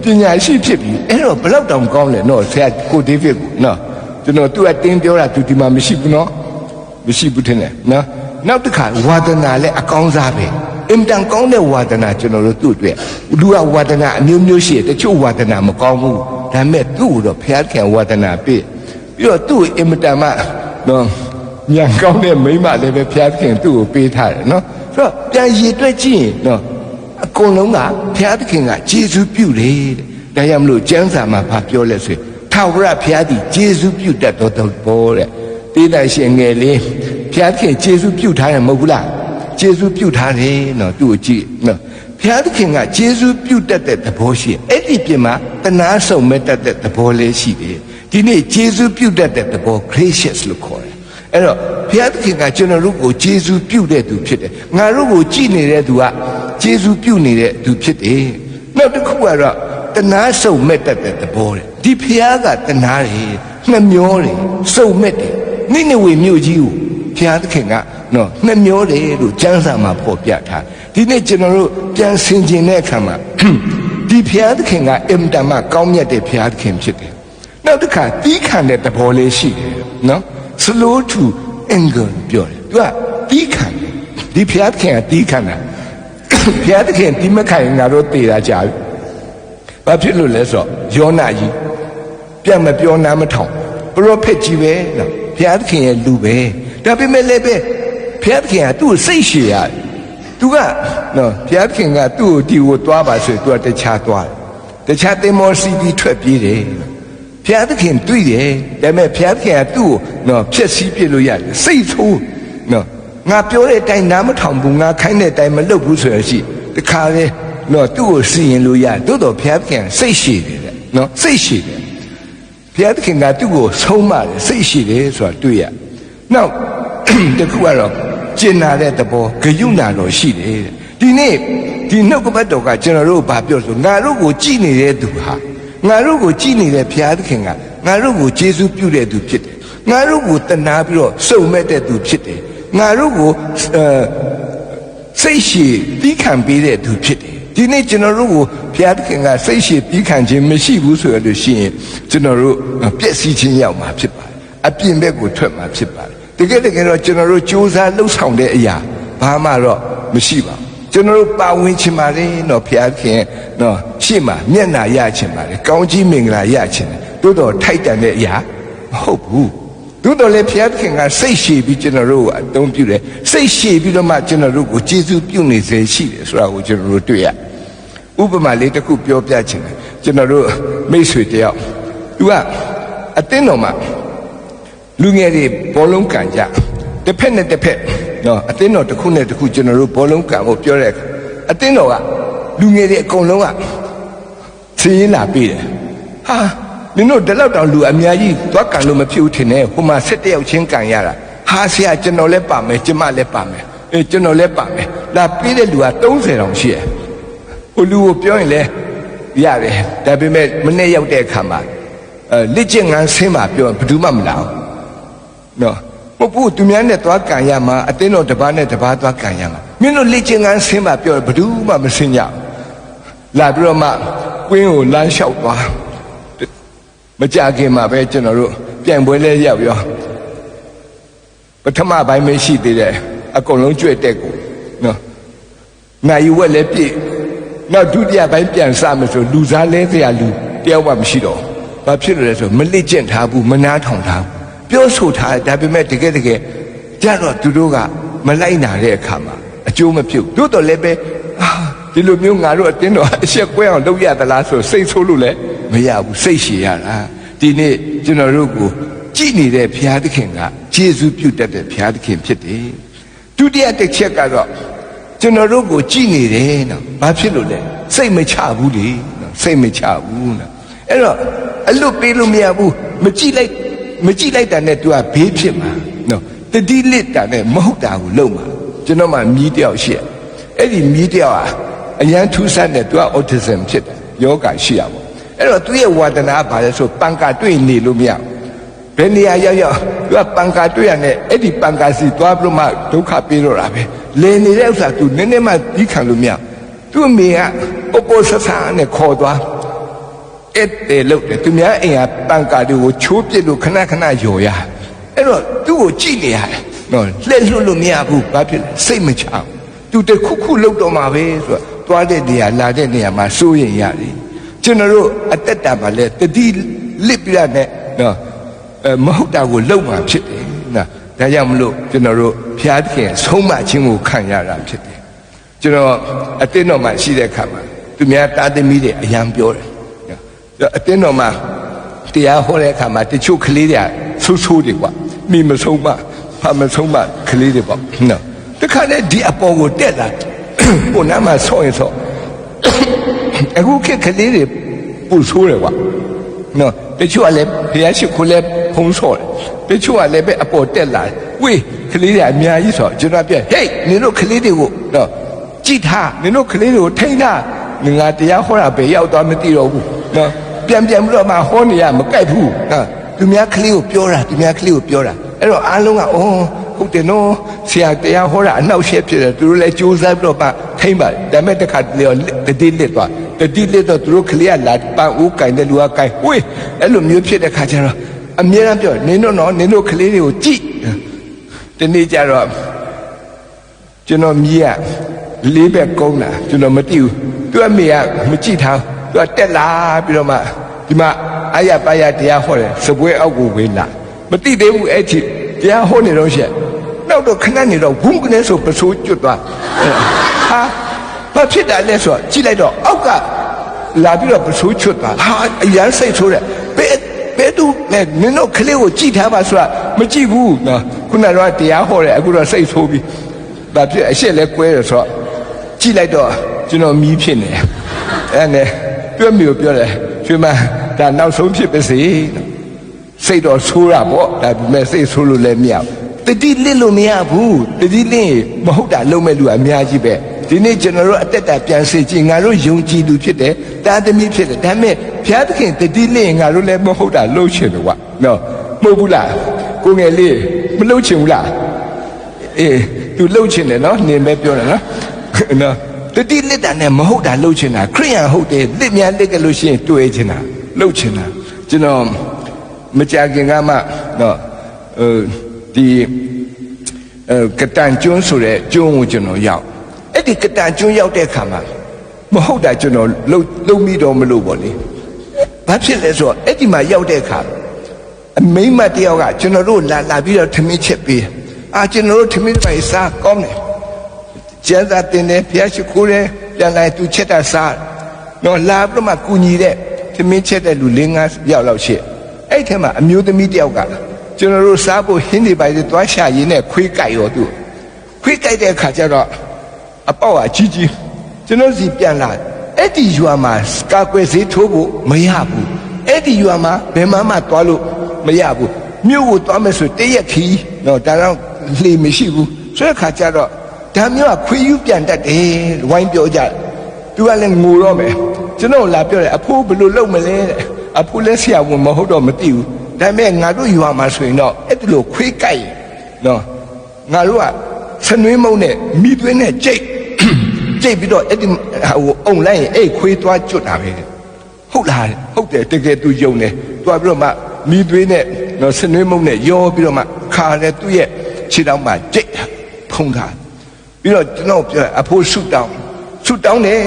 ပညာရှိဖြစ်ပြီအဲ့တော့ဘယ်လောက်တောင်ကောင်းလဲနော်ဆရာကိုဒေးဗစ်ကိုနော်ကျွန်တော်သူအတင်းပြောတာသူဒီမှာမရှိဘူးနော်မရှိဘူးထင်တယ်နော်နောက်တစ်ခါဝါဒနာလည်းအကောင်းစားပဲအင်တန်ကောင်းတဲ့ဝါဒနာကျွန်တော်တို့သူ့အတွက်လူကဝါဒနာအမျိုးမျိုးရှိတယ်တချို့ဝါဒနာမကောင်းဘူးဒါပေမဲ့သူ့ကိုတော့ဘုရားခင်ဝါဒနာပေးပြီးတော့သူ့အင်တန်မှနော်ဉာဏ်ကောင်းတဲ့မိန်းမလည်းပဲဘုရားခင်သူ့ကိုပေးထားတယ်နော်ဆိုတော့ပြန်ရည်တွက်ကြည့်ရင်နော်အကုန်လုံးကဘုရားသခင်ကယေရှုပြုတယ်တဲ့ဒါကြောင့်မလို့ကျမ်းစာမှာဘာပြောလဲဆိုရင်ထာဝရဘုရားသည်ယေရှုပြုတတ်တော်ဘောတဲ့တေးတိုင်ရှင်ငယ်လေးဘုရားသခင်ယေရှုပြုထားတယ်မဟုတ်ဘူးလားယေရှုပြုထားတယ်နော်သူ့ကိုကြည့်နော်ဘုရားသခင်ကယေရှုပြုတတ်တဲ့သဘောရှိအဲ့ဒီပြင်မှာတနာဆုံမဲ့တတ်တဲ့သဘောလေးရှိတယ်ဒီနေ့ယေရှုပြုတတ်တဲ့သဘော gracious လို့ခေါ်တယ်အဲ့တော့ဘုရားသခင်ကကျွန်တော်တို့ကိုယေရှုပြုတဲ့သူဖြစ်တယ်ငါတို့ကိုကြည်နေတဲ့သူကယေရှုပြုနေတဲ့သူဖြစ်တယ်နောက်တစ်ခုကတော့တနာဆုံမဲ့တတ်တဲ့သဘောတဲ့ဒီဘုရားကတနာတယ်နှမျောတယ်စုံမဲ့တယ်နိနေဝေမြို့ကြီးကိုဘုရားသခင်ကနော်နှမျောတယ်လို့ကျမ်းစာမှာဖော်ပြထားဒီနေ့ကျွန်တော်တို့ပြန်ဆင်ခြင်တဲ့အခါမှာဒီဘုရားသခင်ကအင်တန်မှကောင်းမြတ်တဲ့ဘုရားသခင်ဖြစ်တယ်နောက်တစ်ခါတီးခံတဲ့သဘောလေးရှိတယ်နော် slow to anger ပြောတယ်သူကတီးခံတယ်ဒီဘုရားသခင်ကတီးခံတာဘုရားသခင်တီးမခံရင်ငါတို့တေတာကြာပြီဘာဖြစ်လို့လဲဆိုတော့ယောနာကြီးပြန်မပြောနာမထောင်ပရောဖက်ကြီးပဲနော်ဘုရားသခင်ရဲ့လူပဲဒါပေမဲ့လည်းပဲဘုရားသခင်ကသူ့ကိုစိတ်ရှည်ရတယ်သူကနော်ဘုရားသခင်ကသူ့ကိုဒီကိုသွားပါဆိုရင်သူကတခြားသွားတယ်တခြားသင်္ဘောစီးပြီးထွက်ပြေးတယ်ဘုရားသခင်တွေ့တယ်ဒါပေမဲ့ဘုရားသခင်ကသူ့ကိုနော်ဖျက်ဆီးပြစ်လို့ရတယ်စိတ်ဆိုးနော်ငါပြောတဲ့အတိုင်းနားမထောင်ဘူးငါခိုင်းတဲ့အတိုင်းမလုပ်ဘူးဆိုရရှိတခါလေနော်သူ့ကိုစီရင်လို့ရတယ်တိုးတော့ဘုရားသခင်စိတ်ရှည်တယ်နော်စိတ်ရှည်တယ်ဘုရားသခင်ကသူ့ကိုဆုံးမတယ်စိတ်ရှည်တယ်ဆိုတာတွေ့ရနောက်တခုကတော့ကျင်နာတဲ့သဘောဂယုဏတော်ရှိတယ်ဒီနေ့ဒီနှုတ်ကပတ်တော်ကကျွန်တော်တို့ဘာပြောဆိုငါတို့ကိုကြည်နေတဲ့သူဟာငါတို့ကိုကြည်နေတဲ့ဘုရားသခင်ကငါတို့ကိုယေရှုပြုတဲ့သူဖြစ်တယ်ငါတို့ကိုတနာပြီးတော့စုံမဲ့တဲ့သူဖြစ်တယ်ငါတို့ကိုစိတ်ရှည်ပြီးခံပေးတဲ့သူဖြစ်တယ်ဒီနေ့ကျွန်တော်တို့ကိုဘုရားသခင်ကစိတ်ရှည်ပြီးခံခြင်းမရှိဘူးဆိုရလို့ရှိရင်ကျွန်တော်တို့ပျက်စီးခြင်းရောက်မှာဖြစ်ပါတယ်အပြင်ဘက်ကိုထွက်မှာဖြစ်ပါတယ်တကယ်တော့ကျွန်တော်တို့စူးစမ်းလှုပ်ဆောင်တဲ့အရာဘာမှတော့မရှိပါဘူးကျွန်တော်တို့ပါဝင်ချင်ပါတယ်နော်ဘုရားခင်နော်ရှေ့မှာမျက်နှာရချင်ပါတယ်ကောင်းကြီးမင်္ဂလာရချင်တယ်တိုးတော့ထိုက်တန်တဲ့အရာမဟုတ်ဘူးတိုးတော့လေဘုရားခင်ကစိတ်ရှည်ပြီးကျွန်တော်တို့ကိုအသုံးပြုတယ်စိတ်ရှည်ပြီးတော့မှကျွန်တော်တို့ကိုကျေးဇူးပြုနေစေရှိတယ်ဆိုတာကိုကျွန်တော်တို့တွေ့ရဥပမာလေးတစ်ခုပြောပြချင်တယ်ကျွန်တော်တို့မိတ်ဆွေတယောက်သူကအတင်းတော်မှာလူငယ်တွေဘောလုံးကန်ကြတစ်ဖက်နဲ့တစ်ဖက်နော်အတင်းတော်တစ်ခုနဲ့တစ်ခုကျွန်တော်တို့ဘောလုံးကန်ဖို့ပြောတဲ့အခါအတင်းတော်ကလူငယ်တွေအကုန်လုံးကစီးရင်လာပြီးတယ်ဟာနင်တို့ဒီလောက်တောင်လူအများကြီးသွားကန်လို့မဖြစ်ဘူးထင်တယ်ဟိုမှာ17ယောက်ချင်းကန်ရတာဟာဆရာကျွန်တော်လည်းပါမယ်ကျမလည်းပါမယ်ကျွန်တော်လည်းပါမယ်လာပြီးတဲ့လူက30တောင်ရှိတယ်ဟိုလူကိုပြောရင်လည်းရတယ်ဒါပေမဲ့မနေ့ရောက်တဲ့အခါမှာလက်ကျင်ငန်းဆင်းမှာပြောဘယ်သူမှမလာဘူးနော်မဟုတ်ဘူးသူများနဲ့သွားကန်ရမှာအတင်းတော်တစ်ပါးနဲ့တစ်ပါးသွားကန်ရမှာမင်းတို့လက်ကျင်ငန်းဆင်းမှာပြောဘယ်သူမှမဆင်းကြဘူးလာပြီးတော့မှကွင်းကိုလမ်းလျှောက်သွားမကြခင်မှာပဲကျွန်တော်တို့ပြန်ပွဲလဲရောက်ရောပထမပိုင်းမရှိသေးတယ်အကုန်လုံးကြွက်တက်ကိုနော်နိုင်ရွက်လည်းပြည့်နောက်ဒုတိယပိုင်းပြန်စမယ်ဆိုလူစားလဲစရာလူတယောက်မှမရှိတော့ဘာဖြစ်လို့လဲဆိုမလက်ကျင့်ထားဘူးမနားထောင်ထားဘူးပြောဆိုထားဒါပေမဲ့တကယ်ကြတော့သူတို့ကမလိုက်နာတဲ့အခါမှာအကျိုးမဖြစ်တို့တော့လည်းပဲဒီလိုမျိုးငါတို့အတင်းတော်အဆက်ကွဲအောင်လုပ်ရသလားဆိုစိတ်ဆိုးလို့လည်းမရဘူးစိတ်ရှည်ရတာဒီနေ့ကျွန်တော်တို့ကိုကြည်နေတဲ့ဘုရားသခင်ကယေရှုပြုတတ်တဲ့ဘုရားသခင်ဖြစ်တယ်ဒုတိယတစ်ချက်ကတော့ကျွန်တော်တို့ကိုကြည်နေတယ်နော်ဘာဖြစ်လို့လဲ စိတ်မချဘူးလေစိတ်မချဘူးနော်အဲ့တော့အလွတ်ပေးလို့မရဘူးမကြည့်လိုက်တာနဲ့ तू ကဘေးဖြစ်မှာနော်တတိလစ်တာနဲ့မဟုတ်တာကိုလုပ်မှာကျွန်တော်မှမြည်တယောက်ရှိအဲ့ဒီမြည်တယောက်ဟာအရန်ထူးဆန်းတယ် तू က autism ဖြစ်တယ်ယောဂရှိရပါအဲ့တော့သူ့ရဲ့ဝါဒနာဘာလဲဆိုပံကာတွေ့နေလို့မရဘယ်နေရာရောက် သူကပံကာတွေ့ရနဲ့အဲ့ဒီပံကာစီသွားပြီးတော့မှဒုက္ခပေးတော့တာပဲလေနေတဲ့ဥစ္စာ तू နည်းနည်းမှပြီးခံလို့မရသူ့အမေကပေါ်ဆဆာနဲ့ခေါ်သွားအဲ့တဲ့လို့တယ်သူများအိမ်ကပံကာတွေကိုချိုးပစ်လို့ခဏခဏယော်ရအဲ့တော့သူ့ကိုကြည့်နေရတယ်နော်လှည့်လွတ်လို့မရဘူးဘာဖြစ်လဲစိတ်မချဘူး तू တခုခုလောက်တော့မှာပဲဆိုတော့သွားတဲ့နေရာလာတဲ့နေရာမှာစိုးရင်ရတယ်ကျွန်တော်တို့အသက်တာပါလေတတိလစ်ပြရနဲ့နော်မဟုတ်တာကိုလုံမှာဖြစ်တယ်နော်ဒါကြောင့်မလို့ကျွန်တော်တို့ဖျားသခင်ဆုံးမခြင်းကိုခံရတာဖြစ်တယ်ကျွန်တော်အတင်းတော်မှာရှိတဲ့အခါမှာသူများတားသမီးတွေအယံပြောတယ်အတင်းတော်မှာတရားဟောတဲ့အခါမှာတချို့ကလေးတွေဆိုးတွေကွာမိမဆုံးမဖမဆုံးမကလေးတွေပေါ့နော်တခါလေဒီအပေါ်ကိုတက်လာကိုနားမှာဆော့ရင်ဆော့အခုခေတ်ကလေးတွေပူဆိုးတယ်ကွာနော်တချို့ကလည်းဘုရားရှိခိုးလဲဖုံးဆော့တယ်တချို့ကလည်းပဲအပေါ်တက်လာဝေးကလေးတွေအများကြီးဆိုကျွန်တော်ပြဟေးနင်တို့ကလေးတွေကိုနော်ကြည့်ထားနင်တို့ကလေးတွေကိုထိန်းထားငါတရားဟောတာပဲရောက်သွားမသိတော့ဘူးနော်ပြန်ပြီးတော့မှဟောနေရမကြိုက်ဘူးနော်သူများကလေးကိုပြောတာအဲ့တော့အားလုံးကအော်ဟုတ်တယ်နော်ဆရာတရားဟောတာအနှောက်အယှက်ဖြစ်တယ်သူတို့လည်းကြိုးစားပြီးတော့မှထိမ့်ပါတယ်ဒါပေမဲ့တစ်ခါတလေတတိလစ်သွားတတိလစ်တော့သူတို့ကလေးကလာပန်းဦးကင်တဲ့လူကကင်ဝေးအဲ့လိုမျိုးဖြစ်တဲ့ခါကျတော့အမြဲတမ်းပြောနင်တို့ကလေးတွေကိုကြည့်ဒီနေ့ကျတော့ကျွန်တော်မြည်ကလေးဘက်ကုန်းလာကျွန်တော်မသိဘူးသူအမေကမကြည့်ထားသူကတက်လာပြီးတော့မှဒီမှာအာရပါရတရားဟောတယ်စပွဲအောက်ကိုဝင်လာမသိသေးဘူးအဲ့ဒီတရားဟောနေတော့ရှက်နောက်တော့ခဏနေတော့ဘုံကနေဆိုပစိုးကျွတ်သွားဟာဘာဖြစ်တာလဲဆိုတော့ကြည့်လိုက်တော့အောက်ကလာပြီးတော့ပစိုးကျွတ်သွားဟာအရန်စိတ်ဆိုးတယ်ဘယ်သူလဲနင်တို့ကလေးကိုကြည့်ထားပါဆိုတာမကြည့်ဘူးနော်ခုနကတော့တရားဟောတယ်အခုတော့စိတ်ဆိုးပြီဘာဖြစ်အရှက်လဲကွဲတယ်ဆိုတော့ကြည့်လိုက်တော့ကျွန်တော်မီးဖြစ်နေအဲ့နဲ့ပြောမိကိုပြောတယ်ရွှေမဒါနောက်ဆုံးဖြစ်ပါစေစိတ်တော့ဆိုးတာပေါ့ဒါပေမဲ့စိတ်ဆိုးလို့လည်းမရဘူးတတိလစ်လို့မရဘူးတတိလစ်မဟုတ်တာလုံးမဲ့လူအများကြီးပဲဒီနေ့ကျွန်တော်တို့အတက်တာပြန်စေချင်ငါတို့ယုံကြည်သူဖြစ်တယ်တာသမီးဖြစ်တယ်ဒါပေမဲ့ဘုရားသခင်တတိလစ်ငါတို့လည်းမဟုတ်တာလှုပ်ချင်တယ်ကွာနော်မဟုတ်ဘူးလားကိုငယ်လေးမလှုပ်ချင်ဘူးလားအေး तू လှုပ်ချင်တယ်နော်နင်ပဲပြောတယ်နော်တတိလစ်တာနဲ့မဟုတ်တာလှုပ်ချင်တာခရိယန်ဟုတ်တယ်လစ်များလစ်ကြလို့ရှိရင်တွေ့ချင်တာလှုပ်ချင်တာကျွန်တော်မကြခင်ကမှနော်ဒီကတန်ကျွန်းဆိုတဲ့ကျွန်းကိုကျွန်တော်ရောက်အဲ့ဒီကတန်ကျွန်းရောက်တဲ့အခါမှာမဟုတ်တာကျွန်တော်လှုပ်မိတော့မလို့ပေါ့လေဘာဖြစ်လဲဆိုတော့အဲ့ဒီမှာရောက်တဲ့အခါအမိမတယောက်ကကျွန်တော်တို့လာပြီးတော့ထမင်းချက်ပေးကျွန်တော်တို့ထမင်းပိုင်စားကောင်းတယ်ကျန်သာတင်တယ်ဖျားရှိခိုးတယ်ပြန်လာသူချက်တာစားတော့လာပြီးမှကူညီတဲ့ထမင်းချက်တဲ့လူ၄-၅ယောက်လောက်ရှိအဲ့ထဲမှာအမျိုးသမီးတယောက်ကကျွန်တော်တို့စားဖို့ဟင်းတွေပါတွေသွားရှာရင်းနဲ့ခွေးကြိုက်ရောသူခွေးကြိုက်တဲ့အခါကျတော့အပေါက်အကြီးကြီးကျွန်တော်စီပြန်လာအဲ့ဒီရွာမှာကာကွယ်ဆေးထိုးဖို့မရဘူးအဲ့ဒီရွာမှာဘယ်မှသွားလို့မရဘူးမြို့ကိုသွားမယ်ဆိုတရက်ခီးတော့ဒါတော့လှေမရှိဘူးဆိုတဲ့အခါကျတော့ဒါမျိုးကခွေးယူပြန်တတ်တယ်ဝိုင်းပြောကြတယ်သူကလည်းငိုတော့မယ်ကျွန်တော်လာပြောတယ်အဖိုးဘယ်လိုလုပ်မလဲတဲ့အဖိုးလည်းဆရာဝန်မဟုတ်တော့မသိဘူးဒါပေမဲ့ငါတို့ရွာမှာဆိုရင်တော့အဲ့ဒီလိုခွေးကြိုက်နော်ငါတို့ကစနွေးမုံနဲ့မိသွင်းနဲ့ကြိတ်ပြီးတော့အဲ့ဒီဟိုအုံလိုက်ရင်အဲ့ခွေးသွားကျွတ်တာပဲဟုတ်လားဟုတ်တယ်တကယ်သူယုံတယ်တွားပြီးတော့မှမိသွင်းနဲ့နော်စနွေးမုံနဲ့ရောပြီးတော့မှခါလဲသူ့ရဲ့ခြေထောက်မှာကြိတ်ဖုံးထားပြီးတော့ကျွန်တော်ပြောအဖိုးဆုတောင်းတယ်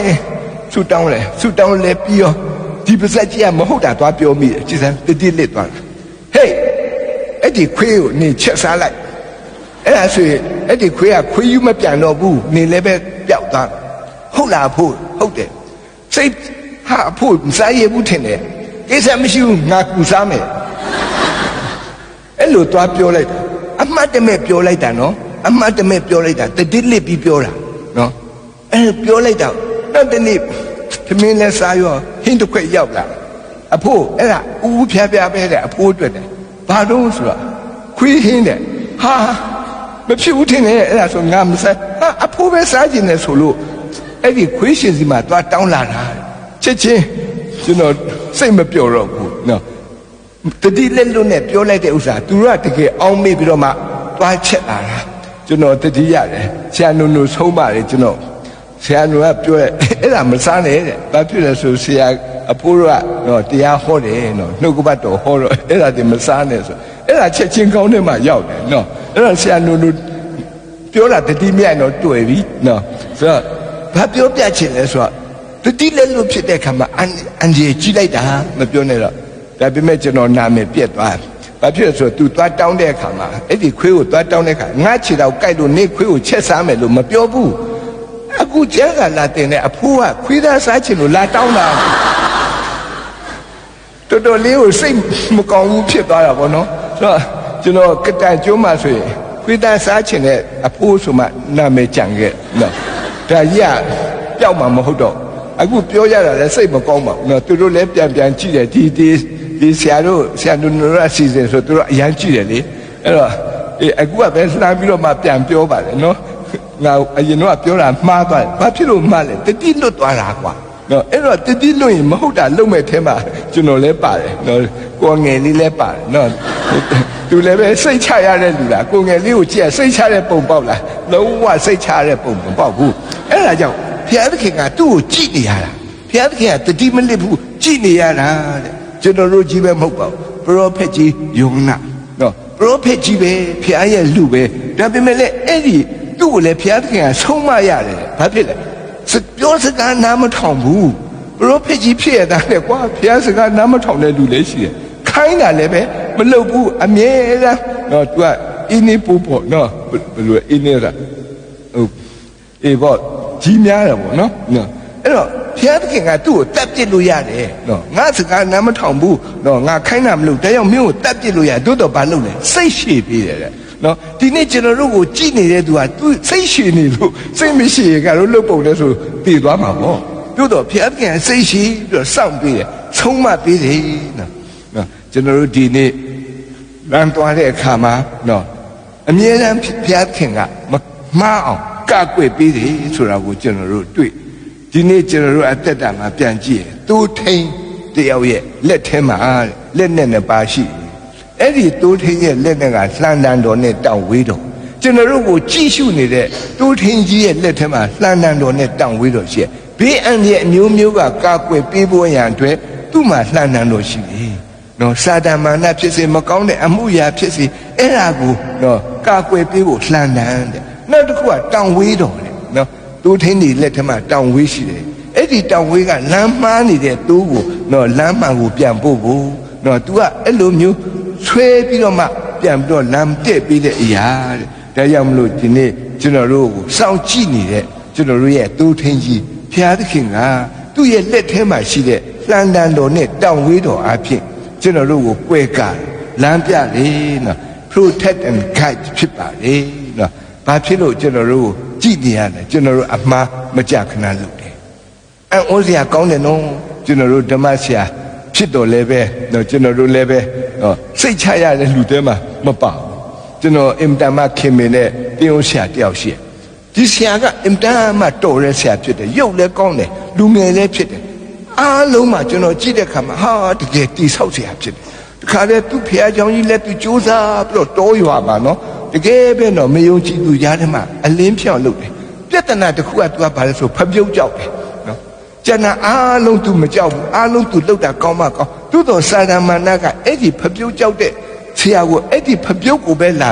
ဆုတောင်းလဲပြီးတော့ဒီပါဇက်ကြီးကမဟုတ်တာသွားပြောမိတယ်ကြည်စမ်းတတိလစ်သွားတယ်ဟေးအဲ့ဒီခွေးကိုနေချက်စားလိုက်အဲ့ဒါဆိုရင်အဲ့ဒီခွေးကခွေးယူမပြန်တော့ဘူးနေလည်းပဲပျောက်သွားဟုတ်လားဖို့ဟုတ်တယ်စိတ်ဟာဖို့မစားရဘူးထင်တယ်ကိစ္စမရှိဘူးငါကူစားမယ်အဲ့လိုသွားပြောလိုက်တာအမှတ်တမဲ့ပြောလိုက်တာနော်အမှတ်တမဲ့ပြောလိုက်တာတတိလစ်ပြီးပြောတာနော်အဲ့ပြောလိုက်တာနောက်တနေ့ မင်းလဲစားရောဟင်းတစ်ခွက်ရောက်လာအဖိုးအဲ့ဒါဦးဖျားဖျားပဲတဲ့အဖိုးအတွက်တယ်ဘာတော့ဆိုတော့ခွေးဟင်းတယ်ဟာမဖြစ်ဘူးထင်တယ်အဲ့ဒါဆိုငါမစားဟာအဖိုးပဲစားခြင်းနဲ့ဆိုလို့အဲ့ဒီခွေးရှင်စီမှာသွားတောင်းလာတာချက်ချင်းကျွန်တော်စိတ်မပျော်တော့ဘူးနော်တတိလက်လွတ်နဲ့ပြောလိုက်တဲ့ဥစ္စာသူကတကယ်အောင်းမေ့ပြီးတော့မှသွားချက်လာတာကျွန်တော်တတိရတယ်ဆရာနုံနုံဆုံးပါတယ်ကျွန်တော်ဆရာနုံကပြောတယ်အဲ့ဒါမစားနဲ့တဲ့ဘာဖြစ်လဲဆိုဆရာအဖိုးကတော့တရားဟောတယ်နော်နှုတ်ကပတ်တော်ဟောတော့အဲ့ဒါဒီမစားနဲ့ဆိုအဲ့ဒါချက်ချင်းကောင်းထဲမှာရောက်တယ်နော်အဲ့ဒါဆရာနုံနုံပြောတာတတိမြတ်တော့တွေ့ပြီနော်ဆိုတော့ဘာပြောပြချင်လဲဆိုတော့တတိလက်လွတ်ဖြစ်တဲ့ခါမှာအန်ဂျီကြီးလိုက်တာမပြောနဲ့တော့ဒါပေမဲ့ကျွန်တော်နာမည်ပြက်သွားဘာဖြစ်လဲဆိုတော့ तू သွားတောင်းတဲ့အခါမှာအဲ့ဒီခွေးကိုသွားတောင်းတဲ့အခါငါခြေတော်ကြိုက်လို့နေခွေးကိုချက်စားမယ်လို့မပြောဘူးအခုကျန်းစာလာတင်တဲ့အဖိုးကခွေးသားစားချင်လို့လာတောင်းတာတော်တော်လေးကိုစိတ်မကောင်းဘူးဖြစ်သွားတာပေါ့နော်ဆိုတော့ကျွန်တော်ကတန်ကျိုးမှဆိုရင်ခွေးသားစားချင်တဲ့အဖိုးဆိုမှနာမည်ကြံခဲ့နော်ဒါကြီးကပျောက်မှာမဟုတ်တော့အခုပြောရတာလည်းစိတ်မကောင်းပါဘူးနော်သူတို့လည်းပြန်ကြည့်တယ်ဒီဆရာတို့ဆရာတို့ရစီစဉ်ဆိုသူတို့အရန်ကြည့်တယ်လေအဲ့တော့အခုကပဲလှမ်းပြီးတော့မှပြန်ပြောပါတယ်နော်ငါအရင်တော့ပြောတာမှားသွားတယ်ဘာဖြစ်လို့မှားလဲတတိလွတ်သွားတာကွာနော်အဲ့တော့တတိလွတ်ရင်မဟုတ်တာလုံးမဲ့ထဲမှာကျွန်တော်လည်းပါတယ်နော်ကိုငယ်လေးလည်းပါတယ်နော်သူလည်းပဲစိတ်ချရတဲ့လူလားကိုငယ်လေးကိုကြည့်စိတ်ချတဲ့ပုံပေါက်လားလုံးဝစိတ်ချတဲ့ပုံမပေါက်ဘူးအဲ့ဒါကြောင့်ဘုရားသခင်ကသူ့ကိုကြည့်နေရတာဘုရားသခင်ကတတိမလစ်ဘူးကြည့်နေရတာတဲ့ကျွန်တော်တို့ကြီးပဲမဟုတ်ပါဘူးပရောဖက်ကြီးယောနာနော်ပရောဖက်ကြီးပဲဘုရားရဲ့လူပဲဒါပေမဲ့လည်းအဲ့ဒီသူ့ကိုလည်းဘုရားသခင်ကဆုံးမရတယ်ဘာဖြစ်လဲပြောစကားနားမထောင်ဘူးပရောဖက်ကြီးဖြစ်ရတာလေကွာဘုရားစကားနားမထောင်တဲ့လူလည်းရှိတယ်ခိုင်းတာလည်းပဲမလုပ်ဘူးအမြဲတမ်းနော်သူကအင်းနေပူပေါ့နော်ဘယ်လိုအင်းနေတာဟုတ်အေးပေါ့ကြီးများတယ်ပေါ့နော်အဲ့တော့ဘုရားသခင်ကသူ့ကိုတတ်ပြစ်လို့ရတယ်နော်ငါစကားနားမထောင်ဘူးနော်ငါခိုင်းတာမလို့ဒါကြောင့်မင်းကိုတတ်ပြစ်လို့ရတို့တော့ဘာလုပ်လဲစိတ်ရှည်ပေးတယ်တဲ့နော်ဒီနေ့ကျွန်တော်တို့ကိုကြည်နေတဲ့သူကသူစိတ်ရှည်နေလို့စိတ်မရှိရင်ကတော့လွတ်ပုံလဲဆိုတည်သွားမှာပေါ့တို့တော့ဘုရားသခင်စိတ်ရှည်ပြီးတော့စောင့်ပေးတယ်ဆုံးမပေးတယ်နော်ကျွန်တော်တို့ဒီနေ့လမ်းသွားတဲ့အခါမှာနော်အမြဲတမ်းဘုရားသခင်ကမမှားအောင်ကကွယ်ပေးတယ်ဆိုတာကိုကျွန်တော်တို့တွေ့ဒီနေ့ကျွန်တော်တို့အသက်တာမှာပြန်ကြည့်ရင်တိုးထိန်တယောက်ရဲ့လက်ထဲမှာလက်နဲ့နှစ်ပါးရှိအဲ့ဒီတိုးထိန်ရဲ့လက်နဲ့ကလှန်တန်တော်နဲ့တောင်ဝေးတော်ကျွန်တော်တို့ကိုကြည့်ရှုနေတဲ့တိုးထိန်ကြီးရဲ့လက်ထဲမှာလှန်တန်တော်နဲ့တောင်ဝေးတော်ရှိဘေးအန္တရာယ်အမျိုးမျိုးကကာကွယ်ပေးဖို့ရန်အတွက်သူ့မှာလှန်တန်တော်ရှိတယ်နော်စာတမာနဖြစ်စေမကောင်းတဲ့အမှုရာဖြစ်စေအဲ့ဒါကိုနော်ကာကွယ်ပေးဖို့လှန်တန်တဲ့နောက်တစ်ခုကတောင်ဝေးတော်တဲ့နော်တိုးထင်းနေလက်ထက်မှာတောင်ဝေးရှိတယ်အဲ့ဒီတောင်ဝေးကလမ်းမှားနေတဲ့တိုးကိုနော်လမ်းမှန်ကိုပြန်ပို့ဖို့နော် तू ကအဲ့လိုမျိုးဆွဲပြီးတော့မှပြန်ပြီးတော့လမ်းတက်ပြီးတဲ့အရာတဲ့ဒါကြောင့်မလို့ဒီနေ့ကျွန်တော်တို့ကိုစောင့်ကြည့်နေတဲ့ကျွန်တော်တို့ရဲ့တိုးထင်းကြီးဘုရားသခင်ကသူ့ရဲ့လက်ထဲမှာရှိတဲ့လှန်တန်တော်နဲ့တောင်ဝေးတော်အဖြစ်ကျွန်တော်တို့ကိုကွဲကားလမ်းပြလေနော် protect and guide ဖြစ်ပါလေနော်ဘာဖြစ်လို့ကျွန်တော်တို့ကြည့်နေရတယ်ကျွန်တော်တို့အမှားမကြခဏလုပ်တယ်အံ့ဩစရာကောင်းတယ်နော်ကျွန်တော်တို့ဓမ္မဆရာဖြစ်တော်လဲပဲနော်ကျွန်တော်တို့လည်းပဲစိတ်ချရတဲ့လူတွေမှာမပါဘူးကျွန်တော်အင်တာမခင်မင်းနဲ့တင်းအောင်ဆရာတယောက်ရှိတယ်ဒီဆရာကအင်တာမတော်တဲ့ဆရာဖြစ်တယ်ရုပ်လည်းကောင်းတယ်လူငယ်လည်းဖြစ်တယ်အားလုံးမှာကျွန်တော်ကြည့်တဲ့အခါမှာဟာတကယ်တိဆောက်ဆရာဖြစ်တယ်တခါတည်းသူ့ဖះเจ้าကြီးလည်းသူစူးစမ်းပြီးတော့တောရွာမှာနော်တကယ်ပဲတော့မယုံကြည်သူရားထဲမှာအလင်းဖြောင်းလုပ်တယ်ပြဿနာတစ်ခုက तू ကဘာလဲဆိုဖပြုတ်ကြောက်တယ်နော်ကျန်တာအားလုံး तू မကြောက်ဘူးအားလုံး तू လှုပ်တာကောင်းမှကောင်းသို့တော်စာတမဏကအဲ့ဒီဖပြုတ်ကြောက်တဲ့ဆရာကိုအဲ့ဒီဖပြုတ်ကိုပဲလာ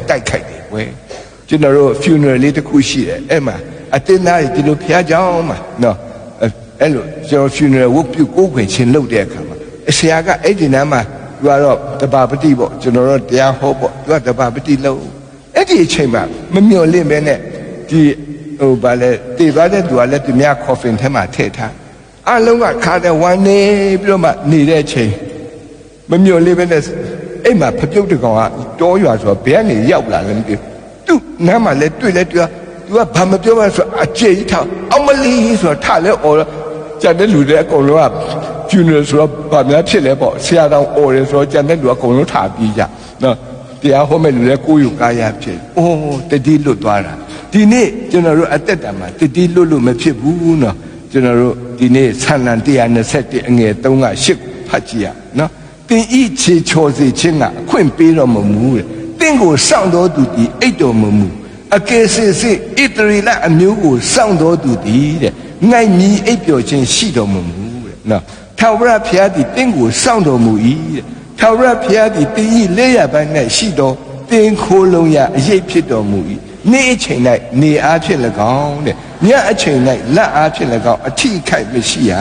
တိုက်ခိုက်တယ်ကွယ်ကျွန်တော်တို့ funeral လေးတစ်ခုရှိတယ်အဲ့မှာအတင်းသားတွေဒီလိုဖះเจ้าမှာနော်အဲ့လိုကျွန်တော် funeral ဝတ်ပြုကိုးခွင့်ခြင်းလုပ်တဲ့အခါမှာဆရာကအဲ့ဒီနားမှာသူကတော့တပါပတိပေါ့ကျွန်တော်တို့တရားဟောပေါ့သူကတပါပတိလို့အဲ့ဒီအချိန်မှာမမျော်လင့်ပဲနဲ့ဒီဟိုဗာလဲတည်သွားတဲ့သူကလည်းသူများ coffin ထဲမှာထည့်ထားအလုံးကခါတဲ့ဝမ်းနေပြီးတော့မှနေတဲ့အချိန်မမျော်လင့်ပဲနဲ့အဲ့မှာဖပြုတ်တကောင်ကတောရွာဆိုတော့ဘယ်ကနေရောက်လာလဲမသိဘူးသူ့နားမှာလည်းတွေ့လဲတွေ့သူကဘာမပြောမှဆိုအကျေကြီးထားအမလီဆိုတော့ထလဲအော် ကြတဲ့လူတွေအကုန်လုံးကကျူနေဆိုတော့ဗာများဖြစ်လဲပေါ့ဆရာတော်အော်တယ်ဆိုတော့ကြတဲ့လူအကုန်လုံးထားပြီးကြနော်တရားဟောမဲ့လူတွေကိုယ်ယူကာယဖြစ်အိုးတတိလွတ်သွားတာဒီနေ့ကျွန်တော်တို့အသက်တာမှာတတိလွတ်လို့မဖြစ်ဘူးနော်ကျွန်တော်တို့ဒီနေ့ဆန္ဒ121အငယ်3က8ဖတ်ကြည့်ရနော်တင်ဤချေချောစေခြင်းကအခွင့်ပေးတော်မမူတဲ့တင့်ကိုစောင့်တော်သူဒီအိတ်တော်မမူအကယ်စစ်စစ်ဣတရီလအမျိုးကိုစောင့်တော်သူဒီတဲ့ငိုက်မြီအိပ်ပျော်ခြင်းရှိတော်မမူတဲ့နော်ထာဝရဘုရားသည်တင့်ကိုစောင့်တော်မူ၏တဲ့ထာဝရဘုရားသည်တင်ဤလက်ရပိုင်း၌ရှိတော်တင်ခိုးလုံးရအရေးဖြစ်တော်မူ၏နေ့အချိန်၌နေအားဖြင့်၎င်းတဲ့ညအချိန်၌လက်အားဖြင့်၎င်းအထိခိုက်မရှိရ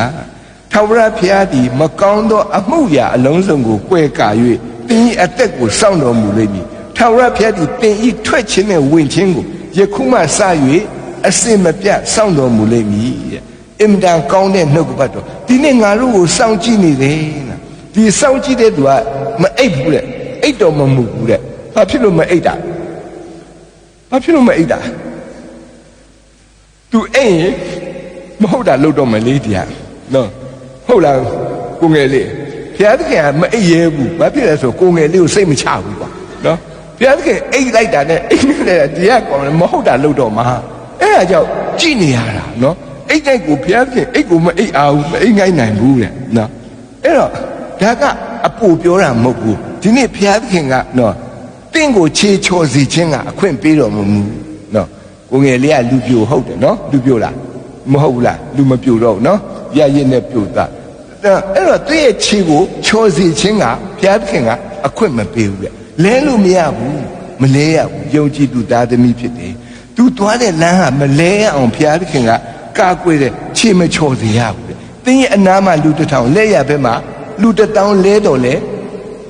ထာဝရဘုရားသည်မကောင်းသောအမှုရာအလုံးစုံကိုကွဲကာ၍တင်ဤအသက်ကိုစောင့်တော်မူလိမ့်မည်ထာဝရဘုရားသည်တင်ဤထွက်ခြင်းနဲ့ဝင်ခြင်းကိုယခုမှစ၍အစင်မပြတ်စောင့်တော်မူလိမ့်မည်တဲ့အင်တန်ကောင်းတဲ့နှုတ်ကပတ်တော်ဒီနေ့ငါတို့ကိုစောင့်ကြည့်နေတယ်နော်ဒီစောင့်ကြည့်တဲ့သူကမအိပ်ဘူးတဲ့အိပ်တော်မမူဘူးတဲ့ဘာဖြစ်လို့မအိပ်တာဘာဖြစ်လို့မအိပ်တာသူအိမ်မဟုတ်တာလို့တော့မလေးတရားနော်ဟုတ်လားကိုငယ်လေးဘုရားသခင်ကမအိပ်ရဲဘူးဘာဖြစ်လဲဆိုကိုငယ်လေးကိုစိတ်မချဘူးကွာနော်ဘုရားသခင်အိပ်လိုက်တာနဲ့အိပ်နေတဲ့တရားကောင်လည်းမဟုတ်တာလို့တော့မှာအဲ့ဒါကြောင့်ကြည်နေရတာနော်အိတ်တိုက်ကိုဘုရားသခင်အိတ်ကိုမအိတ်အားဘူးမအိတ်ငိုင်းနိုင်ဘူးတဲ့နော်အဲ့တော့ဒါကအပူပြောတာမဟုတ်ဘူးဒီနေ့ဘုရားသခင်ကနော်တင့်ကိုခြေချော်စီခြင်းကအခွင့်ပေးတော်မမူနော်ကိုငယ်လေးကလူပြိုဟုတ်တယ်နော်လူပြိုလားမဟုတ်ဘူးလားလူမပြိုတော့နော်ရရစ်နဲ့ပြိုတာအဲ့တော့သူ့ရဲ့ခြေကိုချော်စီခြင်းကဘုရားသခင်ကအခွင့်မပေးဘူးတဲ့လဲလို့မရဘူးမလဲရဘူးယုံကြည်သူသားသမီးဖြစ်တယ်သူသွားတဲ့လမ်းဟာမလဲအောင်ဘုရားသခင်ကကာကွယ်တဲ့ခြေမချော်စေရဘူးတဲ့တင်းရဲ့အနားမှာလူတစ်ထောင်လက်ရဘက်မှာလူတစ်တောင်းလဲတော်လဲ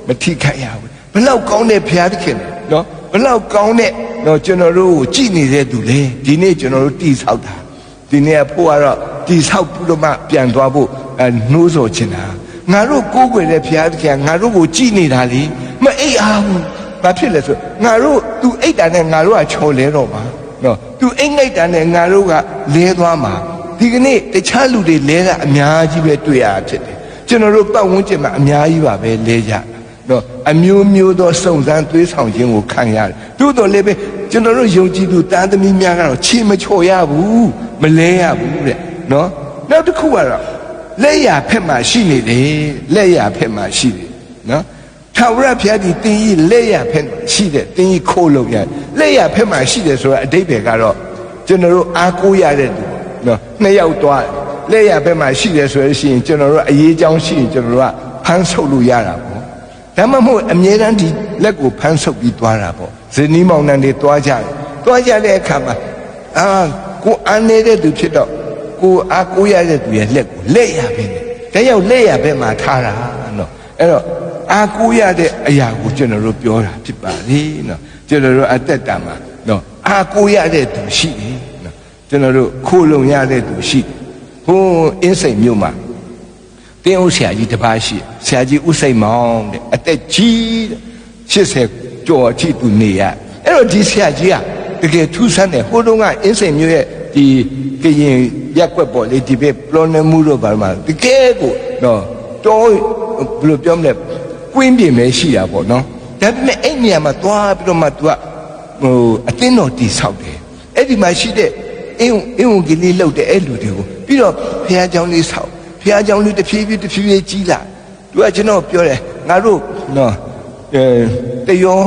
မထိခိုက်ရဘူးဘလောက်ကောင်းတဲ့ဘုရားသခင်နော်ဘလောက်ကောင်းတဲ့နော်ကျွန်တော်တို့ကိုကြည်နေတဲ့သူလေဒီနေ့ကျွန်တော်တို့တည်ဆောက်တာဒီနေ့အဖို့ကတော့တည်ဆောက်ပြီးတော့မှပြန်သွားဖို့နှိုးဆော်ချင်တာငါတို့ကိုးကွယ်တဲ့ဘုရားသခင်ငါတို့ကိုကြည်နေတာလေမအိပ်အားဘူးဘာဖြစ်လဲဆိုငါတို့သူအိပ်တာနဲ့ငါတို့ကချော်လဲတော့မှာနော်သူအိမ်ငိုက်တာနဲ့ငါတို့ကလဲသွားမှာဒီကနေ့တခြားလူတွေလဲတာအများကြီးပဲတွေ့ရဖြစ်တယ်ကျွန်တော်တို့ပတ်ဝန်းကျင်မှာအများကြီးပါပဲလဲကြနော်အမျိုးမျိုးသောစုံစမ်းသွေးဆောင်ခြင်းကိုခံရတယ်သို့တော်လည်းပဲကျွန်တော်တို့ယုံကြည်သူတာသမီများကတော့ခြေမချော်ရဘူးမလဲရဘူးတဲ့နော်နောက်တစ်ခုကတော့လက်ရဖက်မှာရှိနေတယ်လက်ရဖက်မှာရှိတယ်နော်ထာဝရဘုရားဒီတင်းကြီးလက်ရဖက်ရှိတဲ့တင်းကြီးခိုးလို့ရလက်ရဖက်မှာရှိတယ်ဆိုတော့အတိတ်ပဲကတော့ကျွန်တော်တို့အားကိုးရတဲ့သူနော်နှစ်ယောက်သွားလက်ရဖက်မှာရှိတယ်ဆိုလို့ရှိရင်ကျွန်တော်တို့အရေးကြောင်းရှိရင်ကျွန်တော်တို့ကဖမ်းဆုပ်လို့ရတာပေါ့ဒါမှမဟုတ်အမြဲတမ်းဒီလက်ကိုဖမ်းဆုပ်ပြီးသွားတာပေါ့ဇနီးမောင်နှံတွေသွားကြတဲ့အခါမှာကိုအားနေတဲ့သူဖြစ်တော့ကိုအားကိုးရတဲ့သူရဲ့လက်ကိုလက်ရပဲနဲ့ဒါကြောင့်လက်ရဘက်မှာထားတာနော်အဲ့တော့အားကိုးရတဲ့အရာကိုကျွန်တော်တို့ပြောတာဖြစ်ပါလေနော်ကျွန်တော်တို့အသက်တာမှာနော်အားကိုးရတဲ့သူရှိတယ်နော်ကျွန်တော်တို့ခိုးလုံရတဲ့သူရှိဟိုးအင်းစိန်မြို့မှာတင်းဦးဆရာကြီးတစ်ပါးရှိဆရာကြီးဦးစိန်မောင်တဲ့အသက်ကြီး80ကျော်အထိသူနေရအဲ့တော့ဒီဆရာကြီးကတကယ်ထူးဆန်းတယ်ဟိုတုန်းကအင်းစိန်မြို့ရဲ့ဒီကရင်ရက်ွက်ပေါ်လေဒီဘက်ပလောနေမှုတော့ဘာမှတကယ်ကိုနော်တော့ဘယ်လိုပြောမလဲကွင်းပြင်ပဲရှိတာပေါ့နော်ဒါပေမဲ့အဲ့နေရာမှာသွားပြီးတော့မှ तू ကဟိုအတင်းတော်တီဆောက်တယ်အဲ့ဒီမှာရှိတဲ့အင်းဝန်ကြီးလေးလှုပ်တဲ့အဲ့လူတွေကိုပြီးတော့ဖះเจ้าလေးဆောက်ဖះเจ้าလေးတဖြည်းဖြည်းကြီးလာ तू ကကျွန်တော်ပြောတယ်ငါတို့နော်တယော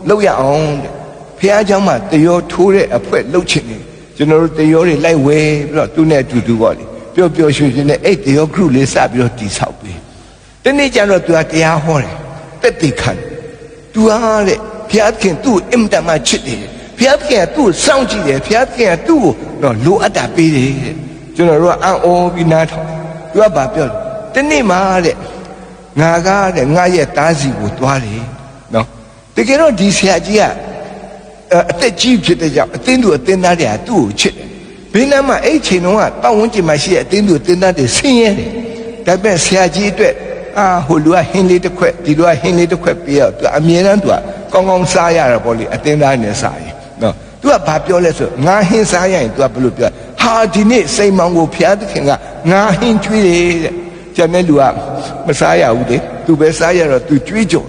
လှုပ်ရအောင်တဲ့ဖះเจ้าမှာတယောထိုးတဲ့အဖွဲလှုပ်ချင်တယ်ကျွန်တော်တို့တယောတွေလိုက်ဝဲပြီးတော့သူ့နဲ့အတူတူပေါ့လေပျော်ပျော်ရွှင်ရွှင်နဲ့အဲ့တယော group လေးစပြီးတော့တီဆောက်ပြီးတနေ့ကျတော့ तू ကတရားဟောတယ်တက်တိခံ तू ဟာတဲ့ဘုရားခင်သူ့အင်တမချစ်တယ်ဘုရားခင်ကသူ့စောင့်ကြည့်တယ်ဘုရားခင်ကသူ့ကိုတော့လိုအပ်တာပေးတယ်တဲ့ကျွန်တော်တို့ကအံ့ဩပြီးနားထောင် तू ကဘာပြောလဲတနေ့မှတဲ့ငါရဲ့တားစီကိုသွားတယ်နော်တကယ်တော့ဒီဆရာကြီးကအသက်ကြီးဖြစ်တဲ့ကြောင့်အသင်းသူအသင်းသားတွေကသူ့ကိုချစ်တယ်ဘင်းနားမှာအဲ့ချိန်တုန်းကပတ်ဝန်းကျင်မှာရှိတဲ့အသင်းသူအသင်းသားတွေဆင်းရဲတယ်ဒါပေမဲ့ဆရာကြီးအတွက်ဟိုလူကဟင်းလေးတစ်ခွက်ဒီလူကဟင်းလေးတစ်ခွက်ပေးတော့သူအမြဲတမ်းသူကကောင်းကောင်းစားရတာပေါ့လေအသင်းသားနဲ့စားရင်နော်သူကဘာပြောလဲဆိုငါဟင်းစားရရင်သူကဘယ်လိုပြောဟ ဟာဒီနေ့စိတ်မောင်ကိုဖျားသခင်ကငါဟင်းကျွေးတယ်တဲ့ကျန်တဲ့လူကမစားရဘူးလေသူပဲစားရတော့သူကျွေးကြော်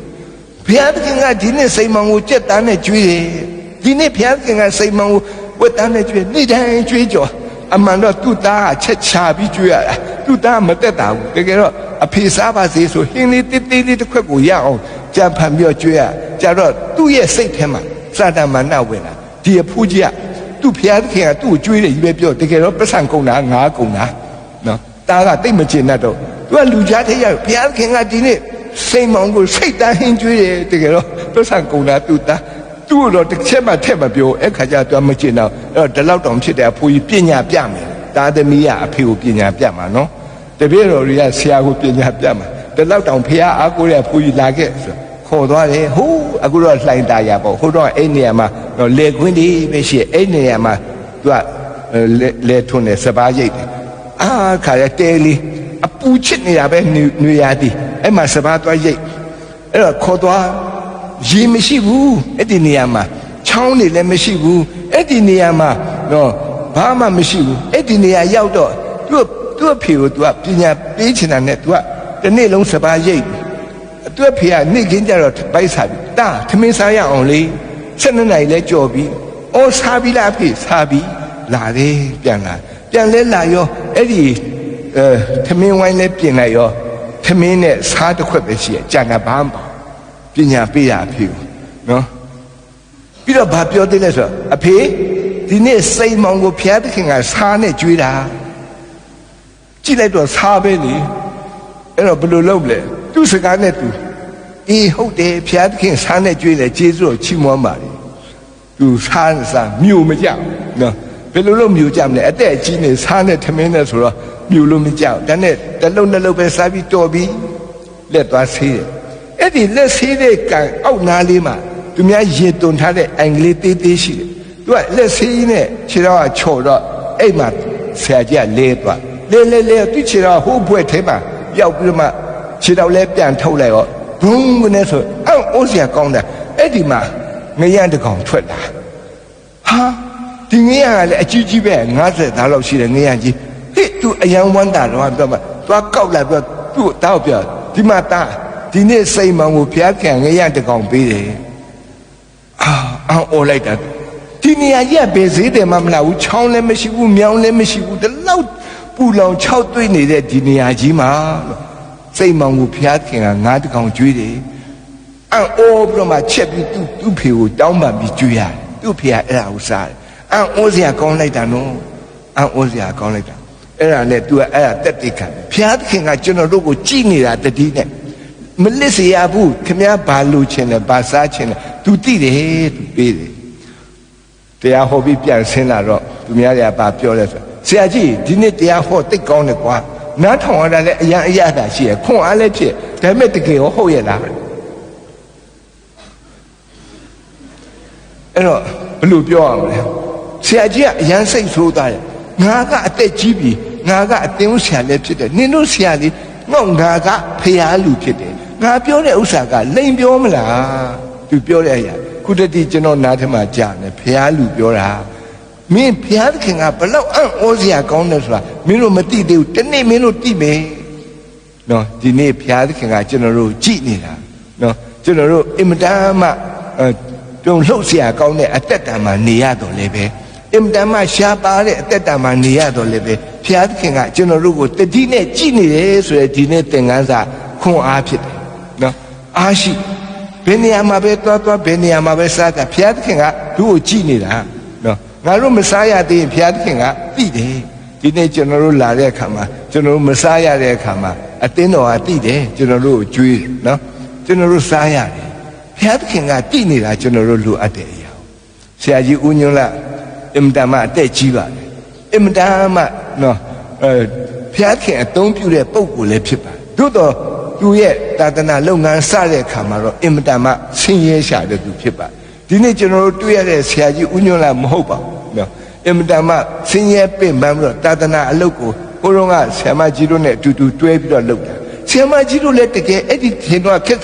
ဖျားသခင်ကဒီနေ့စိတ်မောင်ကိုကြက်သားနဲ့ကျွေးတယ်ဒီနေ့ဖျားသခင်ကစိတ်မောင်ကိုဝက်သားနဲ့ကျွေးနေ့တိုင်းကျွေးကြော်အမှန်တော့သူ့သားကချက်ချပြီးကျွေးရတာသူ့သားမတက်တာဘူးတကယ်တော့အဖေစားပါစေဆိုဟင်းလေးတေးသေးလေးတစ်ခွက်ကိုရအောင်ကြံဖန်ပြီးကျွေးရကြတော့သူ့ရဲ့စိတ်ထဲမှာစာတမဏဝင်လာဒီအဖိုးကြီးကသူ့ဖျားသခင်ကသူ့ကိုကျွေးတယ်ကြီးပဲပြောတကယ်တော့ပတ်စံကုန်တာငါကုန်တာနော်တားကတိတ်မကျင်တတ်တော့သူကလူကြားထဲရောက်ဖျားသခင်ကဒီနေ့စိတ်မောင်ကိုစိတ်တန်းဟင်းကျွေးတယ်တကယ်တော့ပတ်စံကုန်တာသူ့သားသူ့တော့တစ်ချက်မှထက်မပြောအခါကျတော့မကျင်တော့အဲ့တော့ဒီလောက်တောင်ဖြစ်တဲ့အဖိုးကြီးပညာပြမယ်သားသမီးကအဖေကိုပညာပြမှာနော်တပည့်တော်တွေကဆရာကိုပညာပြမှာဒီလောက်တောင်ဖះအားကိုးတဲ့အဖိုးကြီးလာခဲ့ဆိုခေါ်သွားတယ်ဟိုးအခုတော့လှိုင်ตาရပေါ့ဟိုတော့အဲ့နေရာမှာလေခွင်းလေးပဲရှိအဲ့နေရာမှာသူကလေထွန်းနေစပါးရိတ်တယ်အာခါရတဲလေးအပူချစ်နေတာပဲနွေရာသီအဲ့မှာစပါးသွားရိတ်အဲ့တော့ခေါ်သွားရေမရှိဘူးအဲ့ဒီနေရာမှာချောင်းနေလည်းမရှိဘူးအဲ့ဒီနေရာမှာတော့ဘာမှမရှိဘူးအဲ့ဒီနေရာရောက်တော့သူ့အဖေကိုသူကပညာပေးချင်တာနဲ့သူကတစ်နေ့လုံးစပါးရိတ်သူ့အဖေကနေ့ခင်းကျတော့ပိုက်စားပြီတာထမင်းစားရအောင်လေ12နာရီလဲကြော်ပြီအော်စားပြီလားအဖေစားပြီလာတယ်ပြန်လဲလာရောအဲ့ဒီထမင်းဝိုင်းလဲပြင်လိုက်ရောထမင်းနဲ့စားတစ်ခွက်ပဲရှိရကြံတာဘာမှပညာပေးရအဖေကိုနော်ပြီးတော့ဘာပြောသေးလဲဆိုတော့အဖေဒီနေ့စိတ်မောင်ကိုဖျားသခင်ကစားနဲ့ကြွေးတာကြည့်လိုက်တော့စားပဲလေအဲ့တော့ဘယ်လိုလုပ်လဲသူ့စကားနဲ့သူအေးဟုတ်တယ်ဖျားသခင်စားနဲ့ကြွေးတယ်ကျေးဇူးတော်ချီးမွမ်းပါလေသူစားမြို့မကြောက်နော်ဘယ်လိုလုပ်မြို့ကြမလဲအသက်အကြီးနေစားနဲ့ထမင်းနဲ့ဆိုတော့မြို့လို့မကြောက်ဒါနဲ့တစ်လုံးနှစ်လုံးပဲစားပြီးတော်ပြီးလက်သွားဆေးတယ်အဲ့ဒီလက်ဆေးတဲ့ကံအောက်နားလေးမှာသူများရေတွန်ထားတဲ့အင်္ဂလိပ်သေးသေးရှိတယ်သူကလက်ဆေးနဲ့ခြေတော်ကချော်တော့အဲ့မှာဆရာကြီးကလဲသွားလဲသူခြေတော်ဟိုးဘွဲ့ထဲမှာရောက်ပြီးတော့မှခြေတော်လဲပြန်ထုတ်လိုက်ရောဘုံကနေဆိုအော်အိုးစရာကောင်းတယ်အဲ့ဒီမှာငရံတကောင်ထွက်လာဟာဒီငရံကလည်းအကြီးကြီးပဲ50သားလောက်ရှိတယ်ငရံကြီးဟိသူအယံဝမ်းတာတော့ပြောမှသွားကောက်လိုက်ပြောသူ့တောက်ပြောဒီမှာသားဒီနေ့စိတ်မောင်ကိုဖျားခံငရံတကောင်ပေးတယ်အော်လိုက်တာဒီနေရာကြီးကဘယ်ဈေးတယ်မှမလားဘူးချောင်းလည်းမရှိဘူးမြောင်းလည်းမရှိဘူးဒီလောက်ပူလောင်6သွေးနေတဲ့ဒီနေရာကြီးမှာစိတ်မောင်ကိုဖျားခင်ကငါးတကောင်ကျွေးတယ်အော်ပြီးတော့မှချက်ပြီးသူ့ဖေကိုတောင်းပန်ပြီးကျွေးရတယ်သူ့ဖေကအဲ့ဒါကိုစားတယ်အော်စရာကောင်းလိုက်တာနော်အော်စရာကောင်းလိုက်တာအဲ့ဒါနဲ့ तू ကအဲ့ဒါတက်တိခံဖျားခင်ကကျွန်တော်တို့ကိုကြည်နေတာတတိနဲ့မလစ်စေရဘူးခင်ဗျားဘာလို့ချင်လဲဘာစားချင်လဲ तू သိတယ် तू ပေးတယ်တရားဟောပြီးပြန်ဆင်းလာတော့သူများတွေကဘာပြောလဲဆိုဆရာကြီးဒီနေ့တရားဟောတိတ်ကောင်းတယ်ကွာနားထောင်ရတာလည်းအရသာရှိရခွန်အားလည်းဖြစ်ဒါပေမဲ့တကယ်ဟုတ်ရဲ့လားအဲ့တော့ဘယ်လိုပြောရမလဲဆရာကြီးကအရန်စိတ်ဆိုးသွားတယ်ငါကအသက်ကြီးပြီငါကအသင်းဆရာလည်းဖြစ်တယ်နင်တို့ဆရာလေးငေါ့ငါကဖျားလူဖြစ်တယ်ငါပြောတဲ့ဥစ္စာကလိန်ပြောမလားသူပြောတဲ့အရာခုတည်းကျွန်တော်နားထဲမှာကြားတယ်ဖျားလူပြောတာမင်းဖျားသခင်ကဘလောက်အံ့ဩစရာကောင်းတယ်ဆိုတာမင်းတို့မသိသေးဘူးတနေ့မင်းတို့သိမယ်နော်ဒီနေ့ဖျားသခင်ကကျွန်တော်တို့ကြည်နေတာနော်ကျွန်တော်တို့အင်မတန်မှတုံလှုပ်စရာကောင်းတဲ့အသက်တာမှာနေရတော့လေပဲအင်မတန်မှရှားပါတဲ့အသက်တာမှာနေရတော့လေပဲဖျားသခင်ကကျွန်တော်တို့ကိုတတိနဲ့ကြည်နေတယ်ဆိုရယ်ဒီနေ့သင်ခန်းစာခွန်အားဖြစ်တယ်နော်အားရှိဘယ်နေရာမှာပဲသွားဘယ်နေရာမှာပဲစားတာဘုရားသခင်ကသူ့ကိုကြည်နေတာနော်ငါတို့မစားရသေးရင်ဘုရားသခင်ကသိတယ်ဒီနေ့ကျွန်တော်တို့လာတဲ့အခါမှာကျွန်တော်တို့မစားရတဲ့အခါမှာအသင်းတော်ကသိတယ်ကျွန်တော်တို့ကိုကြွေးနော်ကျွန်တော်တို့စားရတယ်ဘုရားသခင်ကသိနေတာကျွန်တော်တို့လိုအပ်တဲ့အရာဆရာကြီးဦးညွန့်လအင်မတန်မှအသက်ကြီးပါတယ်အင်မတန်မှနော်ဘုရားသခင်အသုံးပြုတဲ့ပုံကိုလည်းဖြစ်ပါတယ်သို့တော့သူရဲ့သာသနာလုပ်ငန်းစတဲ့အခါမှာတော့အင်မတန်မှဆင်းရဲရှာတဲ့သူဖြစ်ပါတယ်ဒီနေ့ကျွန်တော်တို့တွေ့ရတဲ့ဆရာကြီးဦးညွန့်လာမဟုတ်ပါဘူးနော်အင်မတန်မှဆင်းရဲပင်ပန်းပြီးတော့သာသနာအလုပ်ကိုဘုရားကဆရာမကြီးတို့နဲ့အတူတူတွဲပြီးတော့လုပ်တာဆရာမကြီးတို့လည်းတကယ်အဲ့ဒီထင်တော့ခက်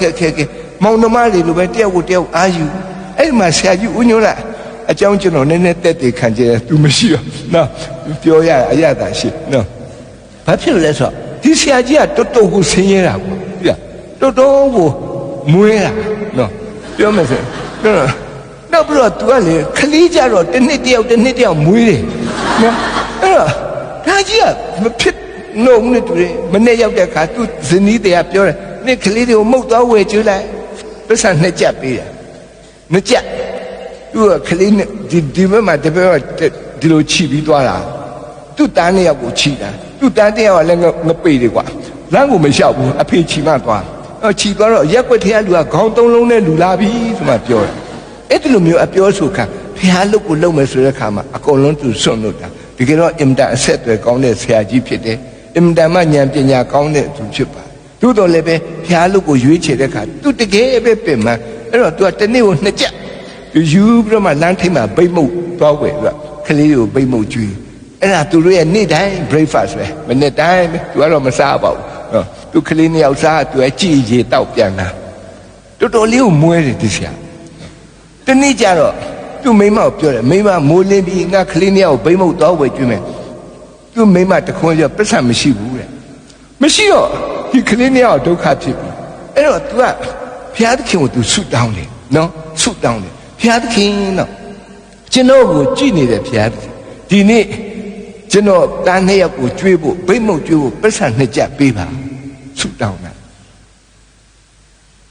မောင်နှမတွေလိုပဲတယောက်ကိုတယောက်အာယူအဲ့ဒီမှာဆရာကြီးဦးညွန့်လာ အကြောင်းကျွန်တော်နည်းနည်းတက်တည်ခံကြတယ်သူမရှိတော့နော်ပြောရအရသာရှိနော်ဘာဖြစ်လို့လဲဆိုတော့ဒီဆရာကြီးကတော်တော်ကိုဆင်းရဲတာကွာပြတော်တော်ကိုမွေးတာနော်ပြောမယ်ဆိုတော့နောက်ပြီးတော့ तू ကလေခလေးကြတော့တစ်နှစ်တယောက်မွေးတယ်နော်အဲ့တော့ဒါကြီးကမဖြစ်နှုံနဲ့တူတယ်မနေ့ရောက်တဲ့အခါ तू ဇနီးတွေကပြောတယ်နေ့ကလေးတွေကိုမှုတ်သွားဝယ်ကျွေးလိုက်ပတ်စံနှစ်ကြက်ပေးတယ်နှစ်ကြက်သူကကလေးနဲ့ဒီဘက်မှာဒီဘက်ကဒီလိုခြိပြီးသွားတာသူ့တန်းနှစ်ယောက်ကိုခြိတာသူ့တန်းတစ်ယောက်ကလည်းငပိတယ်ကွာလမ်းကိုမလျှောက်ဘူးအဖေခြိမှသွားခြိသွားတော့ရက်ွက်ထဲကလူကခေါင်းသုံးလုံးနဲ့လူလာပြီဆိုမှပြောတယ်အဲ့ဒီလိုမျိုးအပြောဆိုခံဖះလုတ်ကိုလုံမယ်ဆိုတဲ့ခါမှာအကုန်လုံးသူစွန့်လို့တာတကယ်တော့အင်တာအဆက်တွေကောင်းတဲ့ဆရာကြီးဖြစ်တယ်အင်တာမှဉာဏ်ပညာကောင်းတဲ့သူဖြစ်ပါသို့တော်လည်းပဲဖះလုတ်ကိုရွေးချယ်တဲ့ခါသူတကယ်ပဲပြင်မှအဲ့တော့ तू ကတနေ့ကိုနှစ်ချက်ယူပြီးတော့မှလမ်းထိပ်မှာဗိတ်မုတ်သွားဝယ်ပြီးတော့ကလေးကိုဗိတ်မုတ်ကျွေးအဲ့ဒါသူတို့ရဲ့နေ့တိုင်း breakfast ပဲမနေ့တိုင်းပဲ तू ကတော့မစားပါဘူးနော် तू ကလေးနှစ်ယောက်စား तू ကကြည်ရေတောက်ပြန်တာတော်တော်လေးကိုမွဲတယ်ဒီဆရာတနေ့ကျတော့ သူ့မိမကိုပြောတယ်မိမမိုးလင်းပြီးငါကလေးနှစ်ယောက်ဗိတ်မုတ်သွားဝယ်ကျွေးမယ်သူ့မိမတခွန်းကျပတ်စံမရှိဘူးတဲ့မရှိတော့ဒီကလေးနှစ်ယောက်ဒုက္ခဖြစ်ပြီအဲ့တော့ तू ကဘုရားသခင်ကို तू ဆုတောင်းတယ်နော်ဆုတောင်းတယ်ဘုရားသခင်တော့ကျွန်တော်ကိုကြည်နေတဲ့ဘုရားသခင်ဒီနေ့ကျွန်တော်တားနှစ်ယောက်ကိုကျွေးဖို့ဗိတ်မုတ်ကျွေးဖို့ပတ်စံနှစ်ကြပေးပါဆုတောင်းတာ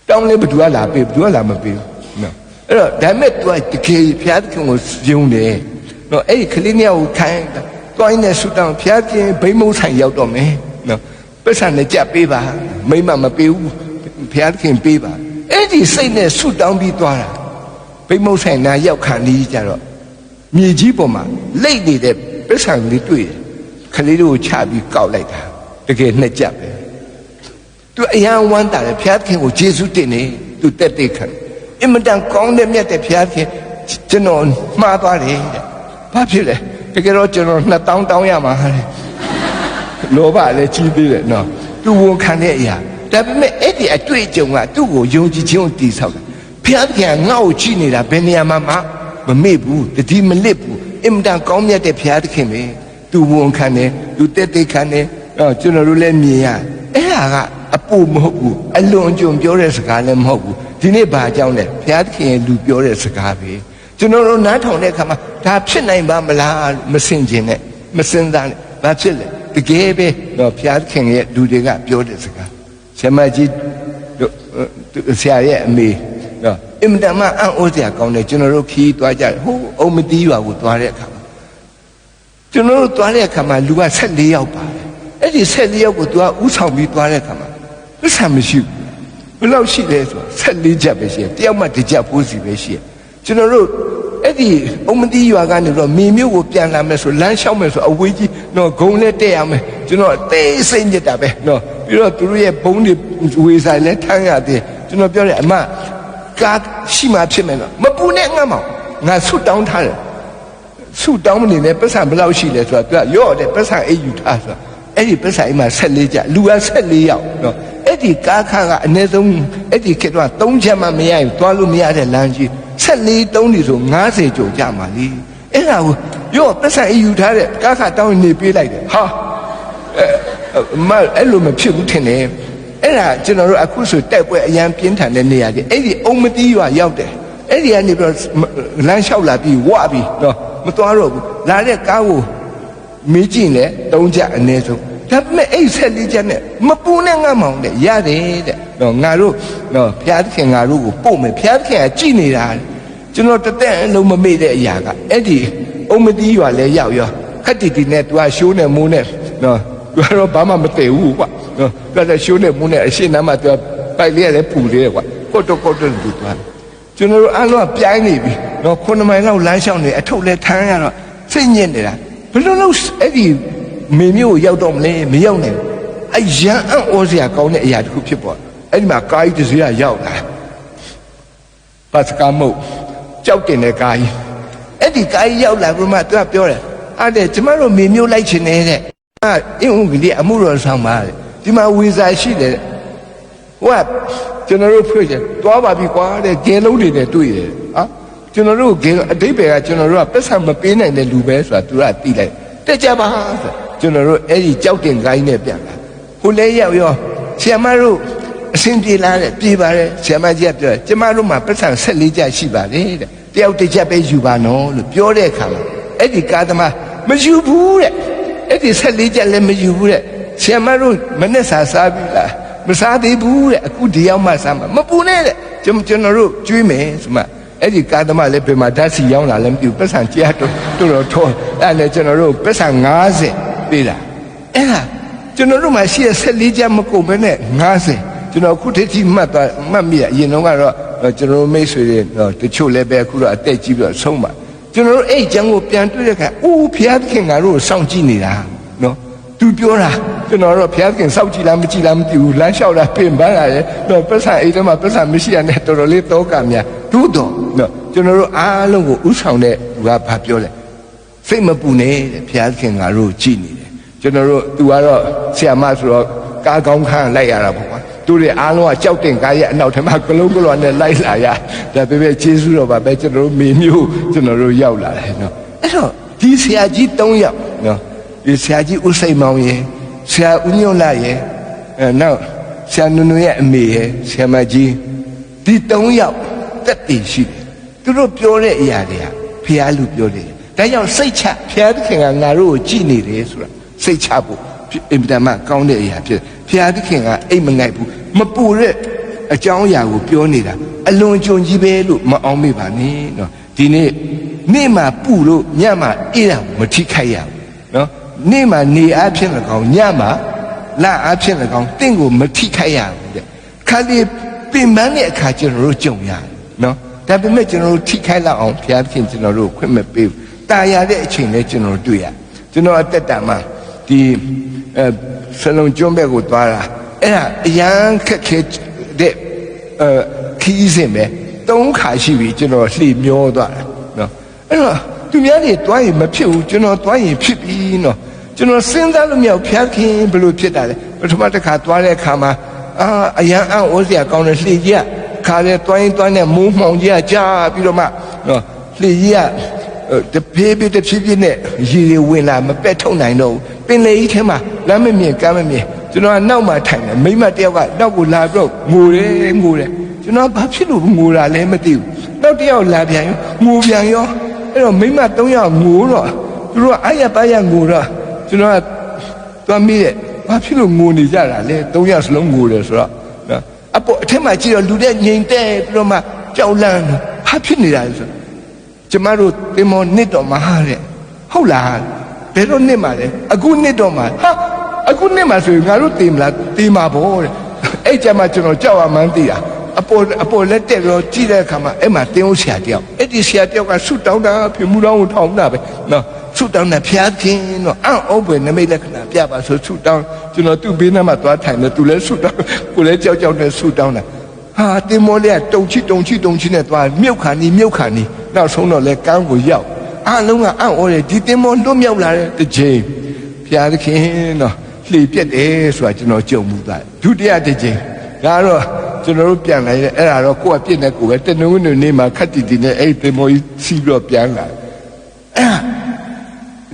တောင်းလဲဘယ်သူကလာပေးဘယ်သူကလာမပေးဘူးနော်အဲ့တော့ဒါမဲ့ तू ကတကယ်ဘုရားသခင်ကိုယုံတယ်နော်အဲ့ဒီကလေးနှစ်ယောက်ကိုခိုင်းတွိုင်းနဲ့ဆုတောင်းဘုရားသခင်ဗိတ်မုတ်ဆိုင်ရောက်တော့မယ်နော်ပတ်စံနှစ်ကြပေးပါမိမမပေးဘူးဘုရားသခင်ပေးပါအဲ့ဒီစိတ်နဲ့ဆုတောင်းပြီးသွားတာဗိတ်မုတ်ဆိုင်နာရောက်ခံလေးကြတော့မြေကြီးပေါ်မှာလိတ်နေတဲ့ပစ္စံလေးတွေ့တယ်ခလေးတို့ကိုချပြီးကောက်လိုက်တာတကယ်နှစ်ကြပဲသူအယံဝမ်းတာလေဘုရားသခင်ကိုယေရှုတင်နေသူတက်တဲ့ခံအင်မတန်ကောင်းတဲ့မြတ်တဲ့ဘုရားသခင်ကျွန်တော်မှားသွားတယ်တဲ့ဘာဖြစ်လဲတကယ်တော့ကျွန်တော်2000တောင်းရမှာတဲ့လောဘလည်းကြီးသေးတယ်နော်သူဝန်ခံတဲ့အရာဒါပေမဲ့အဲ့ဒီအတွေ့အကြုံကသူ့ကိုယုံကြည်ခြင်းကိုတည်ဆောက်တယ်ဘုရားသခင်ကငါ့ကိုကြည့်နေတာဘယ်နေရာမှာမမေ့ဘူးတတိမလစ်ဘူးအင်မတန်ကောင်းမြတ်တဲ့ဘုရားသခင်ပဲသူဝန်ခံတယ်သူတက်တဲ့ခံတယ်ကျွန်တော်တို့လည်းမြင်ရအဲ့ဒါကအပူမဟုတ်ဘူးအလွန်ကြုံပြောတဲ့စကားလည်းမဟုတ်ဘူးဒီနေ့ဘာကြောင့်လဲဘုရားသခင်ရဲ့လူပြောတဲ့စကားပဲကျွန်တော်တို့နားထောင်တဲ့အခါမှာဒါဖြစ်နိုင်ပါမလားမစင်ကျင်နဲ့မစင်စားနဲ့ဘာဖြစ်လဲတကယ်ပဲတော့ဘုရားသခင်ရဲ့လူတွေကပြောတဲ့စကားဆရာမကြီးဆရာရဲ့အမေနော်အင်မတန်မှအံ့ဩစရာကောင်းတယ်ကျွန်တော်တို့ခီးသွားကြတယ်ဟိုအုံမတီးရွာကိုသွားတဲ့အခါမှာကျွန်တော်တို့သွားတဲ့အခါမှာလူက14ယောက်ပါတယ်အဲ့ဒီ14ယောက်ကိုသူကဥဆောင်ပြီးသွားတဲ့အခါမှာပတ်စံမရှိဘူးဘယ်လောက်ရှိလဲဆိုတော့14ချက်ပဲရှိတယ်တယောက်မှတစ်ချက်ပိုးစီပဲရှိတယ်ကျွန်တော်တို့အဲ့ဒီအုံမတီးရွာကနေတော့မြေမြို့ကိုပြန်လာမယ်ဆိုလမ်းလျှောက်မယ်ဆိုအဝေးကြီးနော်ဂုံနဲ့တက်ရမယ်ကျွန်တော်သိစိတ်ညစ်တာပဲနော်ပြီးတော့သူတို့ရဲ့ဘုံတွေဝေဆိုင်လဲထမ်းရသေးကျွန်တော်ပြောတယ်အမကားရှိမှဖြစ်မယ်နော်မပူနဲ့ငတ်မောင်ငါဆုတောင်းထားတယ်ဆုတောင်းမနေနဲ့ပတ်စံဘယ်လောက်ရှိလဲဆိုတော့သူကရော့တယ်ပတ်စံအိတ်ယူထားဆိုတော့အဲ့ဒီပတ်စံအိတ်မှာ14ကြလူက14ယောက်နော်အဲ့ဒီကားခါကအနည်းဆုံးအဲ့ဒီခေတ်က3ချက်မှမရဘူးသွားလို့မရတဲ့လမ်းကြီး14တုံးဒီဆို90ကျော်ကြမှာလीအဲ့ဒါကိုရော့ပတ်စံအိတ်ယူထားတဲ့ကားခါတောင်းနေပေးလိုက်တယ်ဟာမအဲ့လိုမဖြစ်ဘူးထင်တယ်အဲ့ဒါကျွန်တော်တို့အခုဆိုတိုက်ပွဲအရန်ပြင်းထန်တဲ့နေရာကြီးအဲ့ဒီအုံမတီးရွာရောက်တယ်အဲ့ဒီကနေပြီးတော့လမ်းလျှောက်လာပြီးဝပြီးနော်မသွားတော့ဘူးလာတဲ့ကားကိုမေးကြည့်လဲ3ချက်အနည်းဆုံးဒါပေမဲ့အဲ့14ချက်နဲ့မပူနဲ့ငတ်မောင်တဲ့ရတယ်တဲ့နော်ငါတို့နော်ဘုရားသခင်ငါတို့ကိုပို့မယ်ဘုရားသခင်ကကြည်နေတာကျွန်တော်တသက်အလုံးမမေ့တဲ့အရာကအဲ့ဒီအုံမတီးရွာလဲရောက်ရောခက်တီတီနဲ့သူကရှိုးနဲ့မိုးနဲ့နော်သူကတော့ဘာမှမတည်ဘူးကွာနော်သူကရှိုးနဲ့မိုးနဲ့အရှင်းနားမှာသူကပိုက်လေးကလည်းပူသေးတယ်ကွာကိုတော့လူသွားကျွန်တော်တို့အားလုံးကပြိုင်းနေပြီနော်9မိုင်လောက်လမ်းလျှောက်နေအထုပ်လဲထမ်းရတော့စိတ်ညစ်နေတာဘယ်လိုလုပ်အဲ့ဒီမေမျိုးကိုရောက်တော့မလဲမရောက်နိုင်အရန်အံ့ဩစရာကောင်းတဲ့အရာတစ်ခုဖြစ်ပေါ်အဲ့ဒီမှာကားကြီးတစ်စီးကရောက်လာပတ်စကားမုတ်ကြောက်တင်တဲ့ကားကြီးအဲ့ဒီကားကြီးရောက်လာပြီးမှသူကပြောတယ်အဲ့ဒါကျမတို့မေမျိုးလိုက်ချင်တဲ့အင်းဦးကလေးအမှုတော်ဆောင်ပါဒီမှာဝေစာရှိတယ်ဟိုကကျွန်တော်တို့ဖွင့်တယ်သွားပါပြီကွာတဲ့ကျဲလုံးတွေနဲ့တွေ့တယ်ဟာကျ ကျွန်တော်တို့အတိတ်ဘယ်ကကျွန်တော်တို့ကပတ်စံမပေးနိုင်တဲ့လူပဲဆိုတာသူကသိလိုက်တက်ကြပါဆိုကျွန်တော်တို့အဲ့ဒီကြောက်တင်ကိုင်းနဲ့ပြန်လာဟိုလဲရောက်ရောဆရာမတို့အဆင်ပြေလားတဲ့ပြေပါတယ်ဆရာမကြီးကပြောတယ်ကျမတို့မှာပတ်စံ14ကျရှိပါတယ်တဲ့တယောက်တစ်ချက်ပဲယူပါနော်လို့ပြောတဲ့အခါမှာအဲ့ဒီကာသမားမယူဘူးတဲ့အဲ့ဒီ14ကျလည်းမယူဘူးတဲ့ဆရာမတို့မနဲ့စားပြီလားမစားသေးဘူးတဲ့အခုဒီရောက်မှစားမှာမပူနဲ့တဲ့ကျွန်တော်တို့ကျွေးမယ်ဆိုမှအဲ့ဒီကာသမားလည်းဘယ်မှာဓာတ်စီရောက်လာလဲမသိဘူးပတ်စံကြားတော့ထောအဲ့လည်းကျွန်တော်တို့ပတ်စံ90ပေးတာအဲ့ဒါကျွန်တော်တို့မှာရှိရ14ကျမကုန်ဘဲနဲ့90ကျွန်တော်အခုတည်းကြီးမှတ်မိရအရင်တော့ကတော့ကျွန်တော်မိတ်ဆွေတွေတချို့လည်းပဲအခုတော့အသက်ကြီးပြီးတော့ဆုံးပါကျွန်တော်တို့အဲ့ကျန်ကိုပြန်တွေ့တဲ့အခါအိုးဘုရားသခင်ငါတို့ကိုစောင့်ကြည့်နေတာနော်သူပြောတာကျွန်တော်တို့ဘုရားသခင်စောင့်ကြည့်လားမကြည့်လားမသိဘူးလမ်းလျှောက်တာပြင်ပန်းလာတယ်တော့ပတ်စံအိမ်ထဲမှာပတ်စံမရှိရနဲ့တော်တော်လေးတောကများသို့တော့နော်ကျွန်တော်တို့အားလုံးကိုဥဆောင်တဲ့သူကဘာပြောလဲစိတ်မပူနဲ့တဲ့ဘုရားသခင်ငါတို့ကြည့်နေတယ်ကျွန်တော်တို့သူကတော့ဆရာမဆိုတော့ကားကောင်းခန်းလိုက်ရတာပေါ့ကွာသူတွေအားလုံးကကြောက်တင်ကားရဲ့အနောက်ထဲမှာကလုံးကလွန်နဲ့လိုက်လာရဒါပေမဲ့ကျေးဇူးတော်ပါပဲကျွန်တော်တို့မေမျိုးကျွန်တော်တို့ရောက်လာတယ်နော်အဲ့တော့ဒီဆရာကြီး3ယောက်နော်ဒီဆရာကြီးဦးစိန်မောင်ရဲ့ဆရာဦးညွန့်လာရဲ့နောက်ဆရာနုနုရဲ့အမေရဲ့ဆရာမကြီးဒီ3ယောက်တက်တည်ရှိတယ်သူတို့ပြောတဲ့အရာတွေကဖျားလူပြောတယ်ဒါကြောင့်စိတ်ချဖျားသခင်ကငါတို့ကိုကြည်နေတယ်ဆိုတာစိတ်ချဖို့အင်မတန်မှကောင်းတဲ့အရာဖြစ်ဖျားသခင်ကအိမ်မငိုက်ဘူးမပူတဲ့အကြောင်းအရာကိုပြောနေတာအလွန်ကြုံကြီးပဲလို့မအောင်မေ့ပါနဲ့နော်ဒီနေ့မှာပူလို့ညမှာအေးတာမထိခိုက်ရဘူးနော်နေ့မှာနေအားဖြင့်၎င်းညမှာလအားဖြင့်၎င်းတင့်ကိုမထိခိုက်ရဘူးတဲ့ခါလေးပင်ပန်းတဲ့အခါကျွန်တော်တို့ကြုံရတယ်နော်ဒါပေမဲ့ကျွန်တော်တို့ထိခိုက်လောက်အောင်ဘုရားသခင်ကျွန်တော်တို့ခွင့်မပေးဘူးတာယာတဲ့အချိန်လေးကျွန်တော်တွေ့ရကျွန်တော်အသက်တာမှာဒီဆလုံးကျွန်းဘက်ကိုသွားတာအဲ့ဒါအရန်ခက်ခဲတဲ့ခီးစင်ပဲ3ခါရှိပြီကျွန်တော်လှေမျောသွားတာနော်အဲ့တော့သူများတွေတွားရင်မဖြစ်ဘူးကျွန်တော်တွားရင်ဖြစ်ပြီနော်ကျွန်တော်စဉ်းစားလို့မရဘူးဖျားခင်ဘယ်လိုဖြစ်တာလဲပထမတစ်ခါတွားတဲ့အခါမှာအရန်အံ့ဩစရာကောင်းတဲ့လှေကြီးကခါလဲတွားရင်တွားနဲ့မိုးမှောင်ကြီးကကြာပြီးတော့မှနော်လှေကြီးကတဖြည်းဖြည်းနဲ့ရေတွေဝင်လာမပက်ထုတ်နိုင်တော့ဘူးပင်လေကြီးထဲမှာလမ်းမမြင်ကမ်းမမြင်ကျွန်တော်ကနောက်မှထိုင်တယ်မိမတယောက်ကနောက်ကိုလာပြီးတော့ငိုတယ်ကျွန်တော်ဘာဖြစ်လို့ငိုတာလဲမသိဘူးနောက်တယောက်လာပြန်ရောငိုပြန်ရောအဲ့တော့မိမ3ယောက်ငိုတော့သူတို့ကအားရပါရငိုတော့ကျွန်တော်ကသွားမိတယ်ဘာဖြစ်လို့ငိုနေကြတာလဲ3ယောက်စလုံးငိုတယ်ဆိုတော့နော်အပေါ်အထက်မှာကြည့်တော့လူတဲ့ငြိမ်တဲ့ပြီးတော့မှကြောက်လန့်ဘာဖြစ်နေတာလဲဆိုကျမတို့တင်မောနှစ်တော်မှာတဲ့ဟုတ်လားဘယ်တော့နှစ်မှာလဲအခုနှစ်တော်မှာဟာအခုနှစ်မှာဆိုရင်ငါတို့တင်မလားတင်မှာပေါ့တဲ့အဲ့ကြမှာကျွန်တော်ကြောက်ရမှန်းသိတာအပေါ်လက်တက်တော့ကြည့်တဲ့အခါမှာအဲ့မှာတင်းဦးဆရာတယောက်အဲ့ဒီဆရာတယောက်ကဆုတောင်းတာပြမှုတော်ကိုထောင်တာပဲနော်ဆုတောင်းတာဖျားခင်တော့အံ့ဩဖွယ်နမိတ်လက္ခဏာပြပါဆိုဆုတောင်းကျွန်တော်သူ့ဘေးနားမှာသွားထိုင်တယ်သူလည်းဆုတောင်းကိုလည်းကြောက်နဲ့ဆုတောင်းတာဟာတင်မောလေးကတုံချီနဲ့သွားမြုပ်ခါနီနောက်ဆုံးတော့လဲကမ်းကိုရောက်အားလုံးကအံ့ဩတယ်ဒီတင်မောလွတ်မြောက်လာတဲ့တစ်ချိန်ဖျားခင်တော့လှေပြက်တယ်ဆိုတာကျွန်တော်ကြုံမှုသားဒုတိယတစ်ချိန်ဒါတော့ကျွန်တော်တို့ပြန်လာရင်အဲ့ဒါတော့ကိုယ့်အပြစ်နဲ့ကိုယ်ပဲတနုံးနေမှာခက်တီနဲ့အဲ့တင်မောကြီးစီးပြီးတော့ပြန်လာ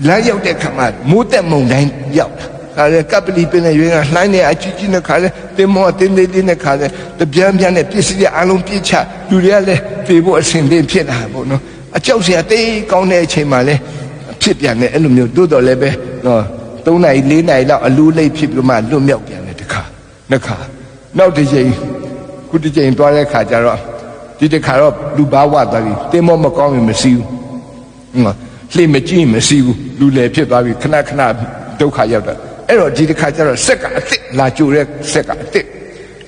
လာရောက်တဲ့ခါမှာမိုးတက်မုန်တိုင်းရောက်တာခါလေကပလီပင်နဲ့ရွေးကလှိုင်းနေအကြီးနဲ့ခါလေတင်မောတင်းနဲ့ခါလေတပြန်နဲ့ပြစ်စီအလုံးပြစ်ချလူတွေကလည်းပြေဖို့အဆင်သင့်ဖြစ်လာပေါ့နော်အကြောက်စရာတိတ်ကောင်းတဲ့အချိန်မှာလဲဖြစ်ပြန်တယ်အဲ့လိုမျိုးတိုးတော်လည်းပဲနော်3 နာရီ 4 နာရီလောက်အလူလိတ်ဖြစ်ပြီးမှလွတ်မြောက်ပြန်တယ်တစ်ခါနောက်တစ်ချိန်ခုတစ်ချိန်သွားတဲ့ခါကျတော့ဒီတစ်ခါတော့လူဘာဝသွားပြီတင်းမောမကောင်းရင်မစီးဘူးလှေမကြည့်မစီးဘူးလူလေဖြစ်သွားပြီခဏဒုက္ခရောက်တာအဲ့တော့ဒီတစ်ခါကျတော့စက်ကအစ်စ်လာကြိုတဲ့စက်ကအစ်စ်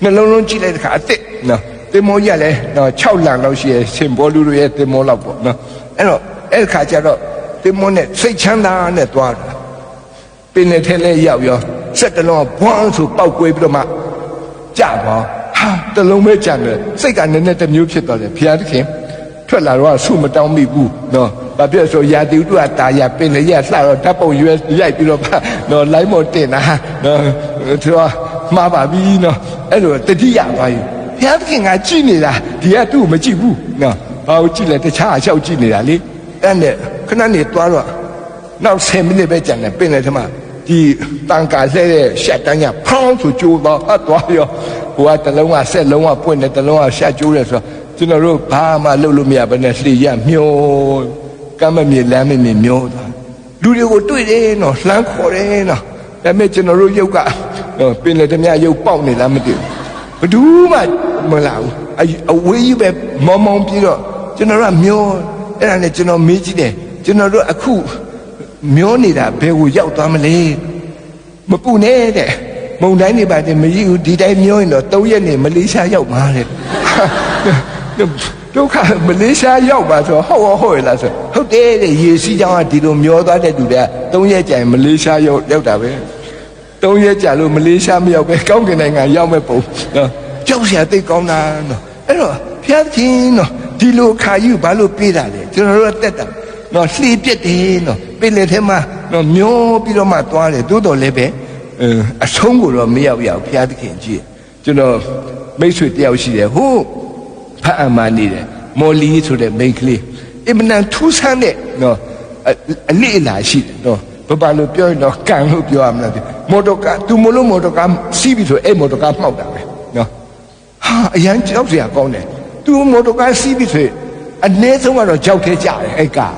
နှလုံးလုံးကြည့်လိုက်တဲ့ခါအစ်စ်နော်တင်မောကြီးကလည်းတော့6လမ်းလောက်ရှိရဲ့ရှင်ဘောလူတို့ရဲ့တင်မောလောက်ပေါ့နော်အဲ့တော့အဲ့ခါကျတော့တင်မောနဲ့စိတ်ချမ်းသာနဲ့သွားတာပင်နဲ့ထဲလဲရောက်ရောစက်တလုံးဘွန်းဆိုပေါက်ကွေးပြီးတော့မှကြပါဟာတလုံးပဲကြံတယ်စိတ်ကနည်းနည်းတစ်မျိုးဖြစ်သွားတယ်ဘုရားသခင်ထွက်လာတော့ဆုမတောင်းမိဘူးနော်ဘာဖြစ်ဆိုရာတီဥတုကတာရပင်လေရလှတော့ဓာတ်ပုံရွေးရိုက်ပြီးတော့နော်လိုင်းမော်တင်တာနော်သူကမှားပါပြီနော်အဲ့လိုတတိယသွားပြီဘုရားသခင်ကကြည့်နေတာဒီကသူ့ကိုမကြည့်ဘူးနော် ဘာကိုကြည့်လဲတခြားအလျှောက်ကြည့်နေတာလေအဲ့နဲ့ခဏနေသွားတော့နောက်10မိနစ်ပဲကြာတယ်ပင်လေထမဒီတန်ကာလှဲတဲ့ရှက်တန်းကဖောင်းဆိုကြိုးတော့အသွားရောဟိုကတလုံးကဆက်လုံးကပွင့်တယ်တလုံးကရှက်ကြိုးတယ်ဆိုတော့ကျွန်တော်တို့ဘာမှလုပ်လို့မရဘဲနဲ့လှေရမျောကမ်းမမြေလမ်းမမြေမျောသွားလူတွေကိုတွေ့တယ်နော်လှမ်းခေါ်တယ်နော်ဒါပေမဲ့ကျွန်တော်တို့ရုပ်ကပင်လေတမရုပ်ပေါက်နေလားမသိဘူးဘယ်သူမှမလာဘူးအဝေးကြီးပဲမောင်းမောင်းပြီးတော့ကျွန်တော်တို့ကမျောအဲ့ဒါနဲ့ကျွန်တော်မေးကြည့်တယ်ကျွန်တော်တို့အခုမျောနေတာဘယ်ကိုရောက်သွားမလဲမပူနဲ့တဲ့မုန်တိုင်းနေပါတယ်မကြီးဘူးဒီတိုင်းမျောရင်တော့3ရက်နေမလေးရှားရောက်မှာတဲ့ဒုက္ခမလေးရှားရောက်ပါဆိုဟုတ်လားဆိုဟုတ်တယ်တဲ့ရေစီးကြောင်းကဒီလိုမျောသွားတဲ့သူတွေက3ရက်ကြာရင်မလေးရှားရောက်တာပဲ3ရက်ကြာလို့မလေးရှားမရောက်ပဲကောင်းကင်နိုင်ငံရောက်မဲ့ပုံနော်ကြောက်စရာသိကောင်းတာနော်အဲ့တော့ဖျားခင်နော်ဒီလိုခါယူဘာလို့ပြေးတာလဲကျွန်တော်တို့တက်တာနော်လှေပြက်တယ်နော်ပင်လေထဲမှာနော်မျောပြီးတော့မှသွားတယ်တိုးတော်လည်းပဲအဆုံးကိုတော့မရောက်ရဘူးဘုရားသခင်ကြည့်ကျွန်တော်မိတ်ဆွေတယောက်ရှိတယ်ဟိုဖတ်အမှန်နေတယ်မော်လီဆိုတဲ့မိန်းကလေးအင်မတန်ထူးဆန်းတဲ့နော်အလေးအလာရှိတယ်နော်ဘာလို့ပြောရင်တော့ကန်လို့ပြောရမလားမော်တော်ကားသူမလို့မော်တော်ကားစီးပြီးဆိုအဲ့မော်တော်ကားမှောက်တာပဲနော်ဟာအရန်ကြောက်စရာကောင်းတယ်သူမော်တော်ကားစီးပြီးဆိုအနည်းဆုံးကတော့ကြောက်သေးကြတယ်အဲ့ကား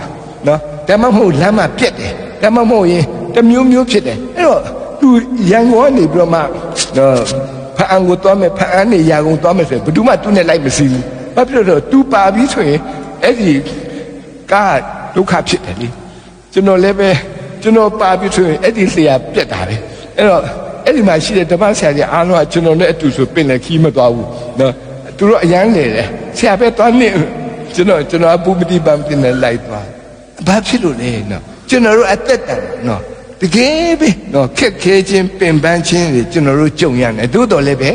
နော်ဒါမှမဟုတ်လမ်းမှာပြက်တယ်ဒါမှမဟုတ်ရင်တမျိုးဖြစ်တယ်အဲ့တော့သူရန်ကုန်ကနေပြီးတော့မှဖအံကိုသွားမယ်ဖအံနေရာကုန်သွားမယ်ဆိုရင်ဘယ်သူမှသူ့နဲ့လိုက်မစီဘူးဘာဖြစ်လို့သူပါပြီးဆိုရင်အဲ့ဒီကားဒုက္ခဖြစ်တယ်လေကျွန်တော်လည်းပဲကျွန်တော်ပါပြီးဆိုရင်အဲ့ဒီဆရာပြက်တာပဲအဲ့တော့အဲ့ဒီမှာရှိတဲ့ဓမ္မဆရာကြီးအားလုံးကကျွန်တော်နဲ့အတူဆိုပင်လည်းခီးမသွားဘူးနော်သူတို့အရန်လေတယ်ဆရာပဲသွားနေကျွန်တော်အပူမတိပန်းတင်နဲ့လိုက်သွားဘာဖြစ်လို့လဲနော်ကျွန်တော်တို့အသက်တန်နော်တကယ်ပဲနော်ခက်ခဲခြင်းပင်ပန်းခြင်းတွေကျွန်တော်တို့ကြုံရတယ်သို့တော်လည်းပဲ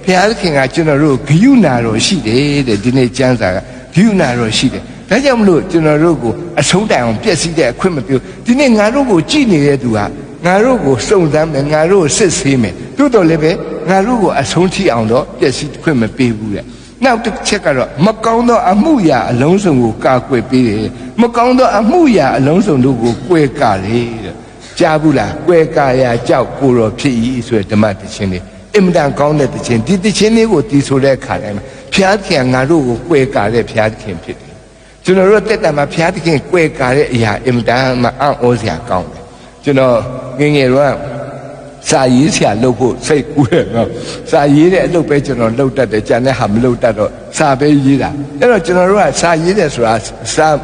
ဘုရားသခင်ကကျွန်တော်တို့ဂရုဏာတော်ရှိတယ်တဲ့ဒီနေ့ကျမ်းစာကဂရုဏာတော်ရှိတယ်ဒါကြောင့်မလို့ကျွန်တော်တို့ကိုအဆုံးတိုင်အောင်ပြည့်စည်တဲ့အခွင့်မပြုဒီနေ့ငါတို့ကိုကြည်နေတဲ့သူကငါတို့ကိုစုံစမ်းမယ်ငါတို့ကိုစစ်ဆေးမယ်သို့တော်လည်းပဲငါတို့ကိုအဆုံးထိအောင်တော့ပြည့်စည်ခွင့်မပေးဘူးတဲ့နောက်တစ်ချက်ကတော့မကောင်းသောအမှုရာအလုံးစုံကိုကာကွယ်ပေးတယ်မကောင်းသောအမှုရာအလုံးစုံတို့ကိုကွဲကာတယ်တဲ့ကြားဘူးလားကွဲကာရာကြောက်ကိုတော်ဖြစ်၏ဆိုတဲ့ဓမ္မတခြင်းလေးအင်မတန်ကောင်းတဲ့တခြင်းဒီတခြင်းလေးကိုတည်ဆိုတဲ့အခါတိုင်းမှာဘုရားသခင်ငါတို့ကိုကွဲကာတဲ့ဘုရားသခင်ဖြစ်တယ်ကျွန်တော်တို့တက်တာမှာဘုရားသခင်ကွဲကာတဲ့အရာအင်မတန်မှအံ့ဩစရာကောင်းတယ်ကျွန်တော်ငယ်ငယ်တော့စာရေးဆရာလုပ်ဖို့စိတ်ကူးတယ်နော်စာရေးတဲ့အလုပ်ပဲကျွန်တော်လုပ်တတ်တယ်ကြံတဲ့ဟာမလုပ်တတ်တော့စာပဲရေးတာအဲ့တော့ကျွန်တော်တို့ကစာရေးတယ်ဆိုတာ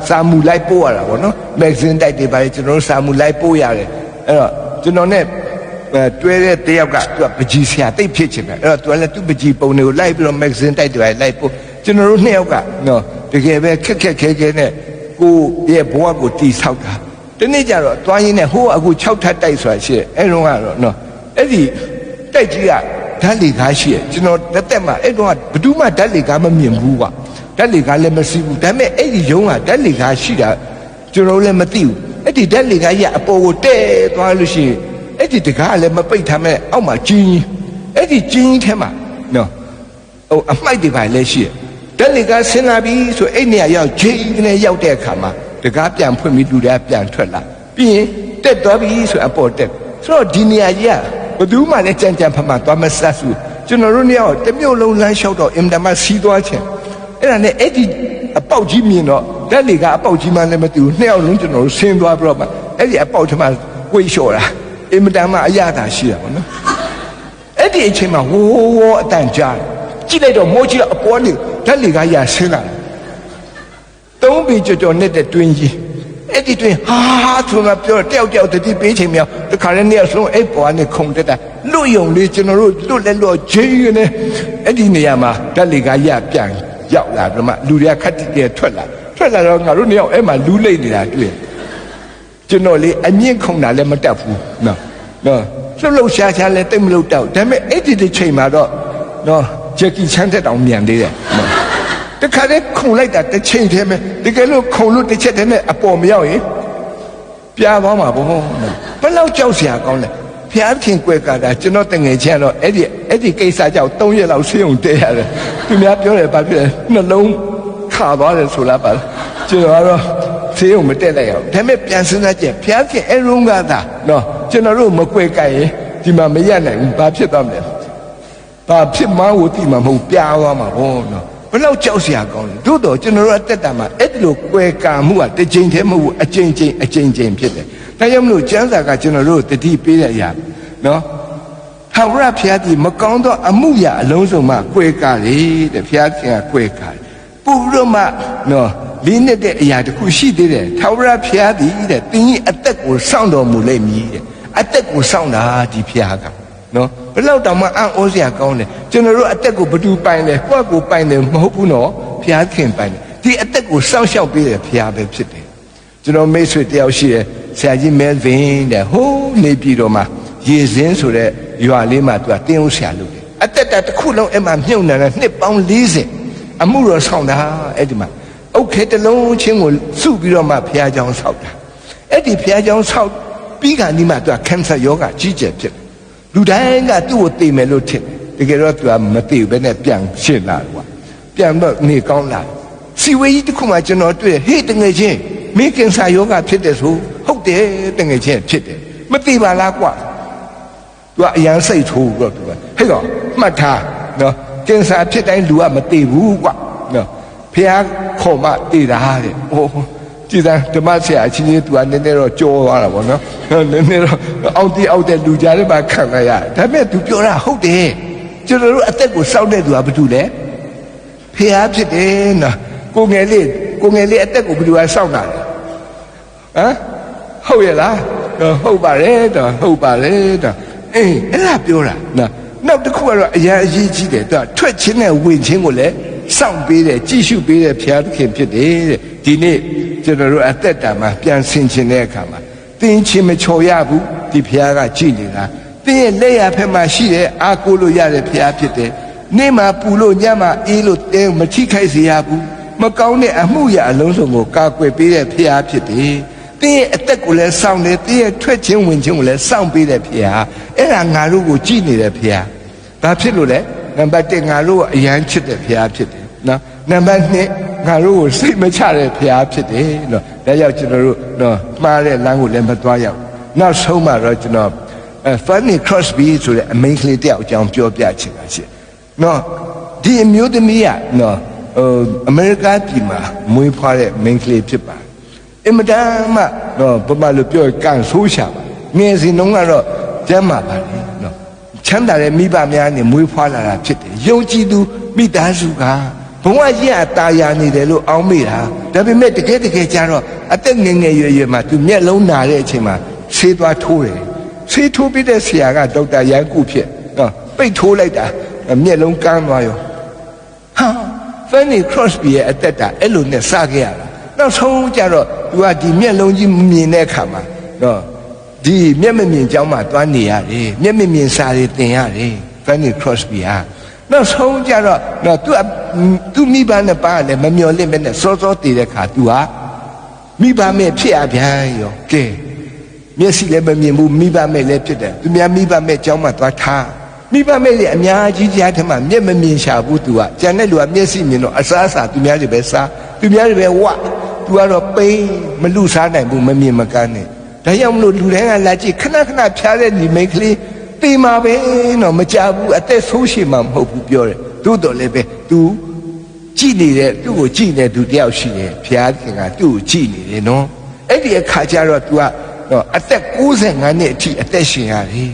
စာမူလိုက်ပို့ရတာပေါ့နော်မဂ္ဂဇင်းတိုက်တွေပါလေကျွန်တော်တို့စာမူလိုက်ပို့ရတယ်အဲ့တော့ကျွန်တော်နဲ့တွဲတဲ့တယောက်ကသူကပကြီးဆရာတိတ်ဖြစ်ချင်တယ်အဲ့တော့သူကလည်းသူ့ပကြီးပုံတွေကိုလိုက်ပြီးတော့မဂ္ဂဇင်းတိုက်တွေလိုက်ပို့ကျွန်တော်တို့နှစ်ယောက်ကနော်တကယ်ပဲခက်ခဲနဲ့ကိုရဲ့ဘဝကိုတီဆောက်တာဒီနေ့ကျတော့တွားရင်းနဲ့ဟိုးအခု6ထပ်တိုက်ဆိုတာရှိတယ်အဲ့တော့ကတော့နော်အဲ့ဒီတိုက်ကြီးကဓာတ်လေကားရှိတယ်ကျွန်တော်တက်မှာအဲ့တော့ဘယ်သူမှဓာတ်လေကားမမြင်ဘူးကွာဓာတ်လေကားလည်းမရှိဘူးဒါပေမဲ့အဲ့ဒီရုံးကဓာတ်လေကားရှိတာကျွန်တော်လည်းမသိဘူးအဲ့ဒီဓာတ်လေကားကြီးကအပေါ်ကိုတဲသွားလို့ရှိရင်အဲ့ဒီတကားလည်းမပိတ်ထားမဲ့အောက်မှာကျင်းကြီးအဲ့ဒီကျင်းကြီးထဲမှာနော်ဟိုအမိုက်တွေပါလည်းရှိတယ်ဓာတ်လေကားဆင်းလာပြီဆိုအဲ့နေရာရောက်ကျင်းကြီးနဲ့ရောက်တဲ့အခါမှာတကားပြန်ဖွင့်ပြီးလူတွေကပြန်ထွက်လာပြီးရင်တက်သွားပြီဆိုအပေါ်တက်ဆိုတော့ဒီနေရာကြီးကဘယ်သူမှလည်းကြံဖမှသွားမဆက်စုကျွန်တော်တို့နေရာတမျိုးလုံးလမ်းလျှောက်တော့အင်မတန်မှစီးသွားခြင်းအဲ့ဒါနဲ့အဲ့ဒီအပေါက်ကြီးမြင်တော့ဓာတ်လေကားအပေါက်ကြီးမှလည်းမသိဘူးနှစ်ယောက်လုံးကျွန်တော်တို့ဆင်းသွားပြီးတော့မှအဲ့ဒီအပေါက်ထမဝိတ်လျှော်တာအင်မတန်မှအရသာရှိတာပေါ့နော်အဲ့ဒီအချိန်မှာဝိုးအတန်ကြားကြည့်လိုက်တော့မိုးကြီးအပေါ်နေဓာတ်လေကားရဆင်းလာ3ပေကြော်နဲ့တဲ့တွင်းကြီးအဲ့ဒီတွင်ဟာဆိုမှပြောတယောက်တတိပေးချိန်မြောက်တခါလည်းနေရာဆုံးအဲ့ပေါ်ကနေခုန်တက်တာလွတ်ယုံလေးကျွန်တော်တို့လွတ်လဲလွတ်ချင်းနေအဲ့ဒီနေရာမှာဓာတ်လေကားရပြန်ရောက်လာပြီးမှလူတွေကခက်တိတဲ့ထွက်လာတော့ငါတို့နေရာအဲ့မှာလူလိမ့်နေတာတွေ့ကျွန်တော်လေအမြင့်ခုန်တာလည်းမတက်ဘူးနော်လှုပ်ရှားလည်းတိတ်မလို့တောက်ဒါပေမဲ့အဲ့ဒီချိန်မှာတော့နော်ဂျက်ကီချန်တက်တောင်မြန်သေးတယ်နော်တခါတည်းခုန်လိုက်တာတစ်ချိန်တည်းပဲတကယ်လို့ခုန်လို့တစ်ချက်တည်းနဲ့အပေါ်မရောက်ရင်ပြားသွားမှာဘုံဘယ်လောက်ကြောက်စရာကောင်းလဲဖျားခင်ကွယ်ကာတာကျွန်တော်တငယ်ချင်းတော့အဲ့ဒီကိစ္စကြောင့်3ရက်လောက်ဆေးရုံတဲရတယ်သူများပြောတယ်ဘာဖြစ်လဲနှလုံးခ သွားတယ်ဆိုလားပါကျွန်တော်ကတော့ဆေးရုံမတက်လိုက်အောင်ဒါပေမဲ့ပြန်စဉ်းစားကြည့်ဘုရားခင်အရုံးကသာနော်ကျွန်တော်တို့မကွယ်ကြရင်ဒီမှာမရနိုင်ဘူးဘာဖြစ်သွားမလဲဘာဖြစ်မှန်းကိုသိမှာမဟုတ်ပြားသွားမှာဘောနော်ဘယ်လောက်ကြောက်စရာကောင်းလဲတို့တော့ကျွန်တော်တို့အသက်တာမှာအဲ့ဒီလိုကွယ်ကာမှုကတစ်ချိန်တည်းမဟုတ်ဘူးအချိန်ချင်းဖြစ်တယ်ဒါကြောင့်မလို့ကျမ်းစာကကျွန်တော်တို့တတိပေးတဲ့အရာနော်ထာဝရဘုရားဒီမကောင်းသောအမှုရာအလုံးစုံမှကွယ်ကာလေတဲ့ဘုရားခင်ကကွယ်ကာပူတော့မှနော်လေးနဲ့တဲ့အရာတခုရှိသေးတယ်ထာဝရဘုရားဒီတဲ့သင်ကြီးအသက်ကိုစောင့်တော်မူလိမ့်မည်တဲ့အသက်ကိုစောင့်တာဒီဘုရားကနော်ဘယ်လောက်တောင်မှအံ့ဩစရာကောင်းတယ်ကျွန်တော်တို့အသက်ကိုဘယ်သူပိုင်လဲကိုယ့်ကိုပိုင်တယ်မဟုတ်ဘူးနော်ဘုရားခင်ပိုင်တယ်ဒီအသက်ကိုစောင့်ရှောက်ပေးတဲ့ဘုရားပဲဖြစ်တယ်ကျွန်တော်မိတ်ဆွေတယောက်ရှိတယ်ဆရာကြီးမဲလ်ဗင်တဲ့ဟိုးနေပြည်တော်မှာရေစင်းဆိုတဲ့ရွာလေးမှာသူကတင်းဥဆရာလုပ်တယ်အသက်တာတစ်ခုလုံးအဲ့မှာမြုပ်နေတာနှစ်ပေါင်း40အမှုတော်ဆောင်တာအဲ့ဒီမှာအုတ်ခဲတစ်လုံးချင်းကိုစုပြီးတော့မှဘုရားကျောင်းဆောက်တာအဲ့ဒီဘုရားကျောင်းဆောက်ပြီးခါဒီမှာသူကကန်ဆာယောဂကြီးကျယ်ဖြစ်တယ်လူတိုင်းကသူ့ကိုသိမယ်လို့ထင်တယ်တကယ်တော့သူကမသိဘူးပဲနဲ့ပြန်ရှင်းလာကွာပြန်တော့နေကောင်းလာစီဝေးကြီးတစ်ခုမှကျွန်တော်တွေ့ဟေ့တငယ်ချင်းမင်းကန်ဆာယောဂဖြစ်တယ်ဆိုဟုတ်တယ်တငယ်ချင်းဖြစ်တယ်မသိပါလားကွာသူကအရန်စိတ်ထိုးတော့သူကဟဲ့ကောင်မှတ်ထားနော်ကင်ဆာဖြစ်တိုင်းလူကမသိဘူးကွာနော်ဖះခေါ်မှသိတာတဲ့ဟိုကြည်သားဓမ္မဆရာအချင်းချင်းသူကနည်းနည်းတော့ကြောသွားတာပေါ့နော်နည်းနည်းတော့အောက်တဲ့လူကြားထဲမှာခံရရဒါပေမဲ့သူပြောတာဟုတ်တယ်ကျွန်တော်တို့အသက်ကိုစောင့်တဲ့သူကဘာတူလဲဖះဖြစ်တယ်နော်ကိုငယ်လေးအသက်ကိုဘယ်သူကစောင့်တာလဲဟမ်ဟုတ်ရဲ့လားဟုတ်ပါတယ်တော့ဟုတ်ပါတယ်တော့အေးအဲ့ဒါပြောတာနော်နောက်တစ်ခုကတော့အရာအရေးကြီးတယ်သူကထွက်ချင်းနဲ့ဝင်ချင်းကိုလည်းစောင့်ပေးတယ်ကြည့်ရှုပေးတယ်ဘုရားသခင်ဖြစ်တယ်တဲ့ဒီနေ့ကျွန်တော်တို့အသက်တာမှာပြန်ဆင်ခြင်တဲ့အခါမှာသင်ချင်းမချော်ရဘူးဒီဘုရားကကြည်နေတာသင်ရဲ့လက်ရဖက်မှာရှိတဲ့အာကိုလို့ရတဲ့ဘုရားဖြစ်တယ်နေ့မှာပူလို့ညမှာအေးလို့တင်းမချိခိုက်စေရဘူးမကောင်းတဲ့အမှုရာအလုံးစုံကိုကာကွယ်ပေးတဲ့ဘုရားဖြစ်တယ်သင်ရဲ့အသက်ကိုလည်းစောင့်တယ်သင်ရဲ့ထွက်ချင်းဝင်ချင်းကိုလည်းစောင့်ပေးတဲ့ဘုရားအဲ့ဒါငါတို့ကိုကြည်နေတဲ့ဘုရားဘာဖြစ်လို့လဲနံပါတ်1ငါတို့အရန်ချစ်တဲ့ဘုရားဖြစ်တယ်နော်နံပါတ်2ငါတို့ကိုစိတ်မချတဲ့ဘုရားဖြစ်တယ်နော်ဒါကြောင့်ကျွန်တော်တို့နော်မှားတဲ့လမ်းကိုလည်းမသွားရအောင်နောက်ဆုံးမှတော့ကျွန်တော်Fanny Crosby ဆိုတဲ့အမိန်းကလေးတယောက်အကြောင်းပြောပြချင်တာရှိနော်ဒီအမျိုးသမီးကနော်အမေရိကန်ပြည်မှာမွေးဖွားတဲ့မိန်းကလေးဖြစ်ပါအင်မတန်မှတော့ဘမလို့ပြောကန်ဆိုးရှာပါငယ်စဉ်တုန်းကတော့ကျမ်းမာပါလေနော်ချမ်းသာတဲ့မိဘများနဲ့မွေးဖွားလာတာဖြစ်တယ်ယုံကြည်သူမိသားစုကဘဝကြီးအတာယာနေတယ်လို့အောင်းမိတာဒါပေမဲ့တကယ်ကြတော့အသက်ငယ်ရွယ်မှာသူမျက်လုံးနာတဲ့အချိန်မှာဆေးသွားထိုးတယ်ဆေးထိုးပြီးတဲ့ဆရာကဒေါက်တာရန်ကုဖြစ်နော်ပိတ်ထိုးလိုက်တာမျက်လုံးကန်းသွားရောဟာ Fanny Crosby ရဲ့အသက်တာအဲ့လိုနဲ့စခဲ့ရတာနောက်ဆုံးကြတော့သူကဒီမျက်လုံးကြီးမမြင်တဲ့အခါမှာနော်ဒီမျက်မမြင်ကြောင်းမှာသွားနေရတယ်မျက်မမြင်စာတွေသင်ရတယ် Fanny Crosby ဟာနောက်ဆုံးကြတော့နော်သူမိဘနဲ့ပါလည်းမမျော်လင့်ပဲနဲ့စောစောတည်တဲ့ခါသူဟာမိဘမဲ့ဖြစ်ရပြန်ရောကဲမျက်စိလည်းမမြင်ဘူးမိဘမဲ့လည်းဖြစ်တယ်သူများမိဘမဲ့ကြောင်းမှာသွားထားမိဘမဲ့လည်းအများကြီးကြားထဲမှာမျက်မမြင်ရှာဘူးသူကကျန်တဲ့လူကမျက်စိမြင်တော့အစားအစာသူများတွေပဲစားသူများတွေပဲဝသူကတော့ပိန်းမလူစားနိုင်ဘူးမမြင်မကန်းနဲ့ဒါကြောင့်မလို့လူတိုင်းကလာကြည့်ခဏဖြားတဲ့ဒီမိန်းကလေးတေးမှာပဲနော်မကြဘူးအသက်ဆိုးရှည်မှာမဟုတ်ဘူးပြောတယ်သို့တော်လည်းပဲသူကြည်နေတဲ့သူ့ကိုကြည်နေသူတယောက်ရှိတယ်ဘုရားခင်ကသူ့ကိုကြည်နေတယ်နော်အဲ့ဒီအခါကျတော့ तू ကတော့အသက်65နှစ်အထိအသက်ရှင်ရတယ်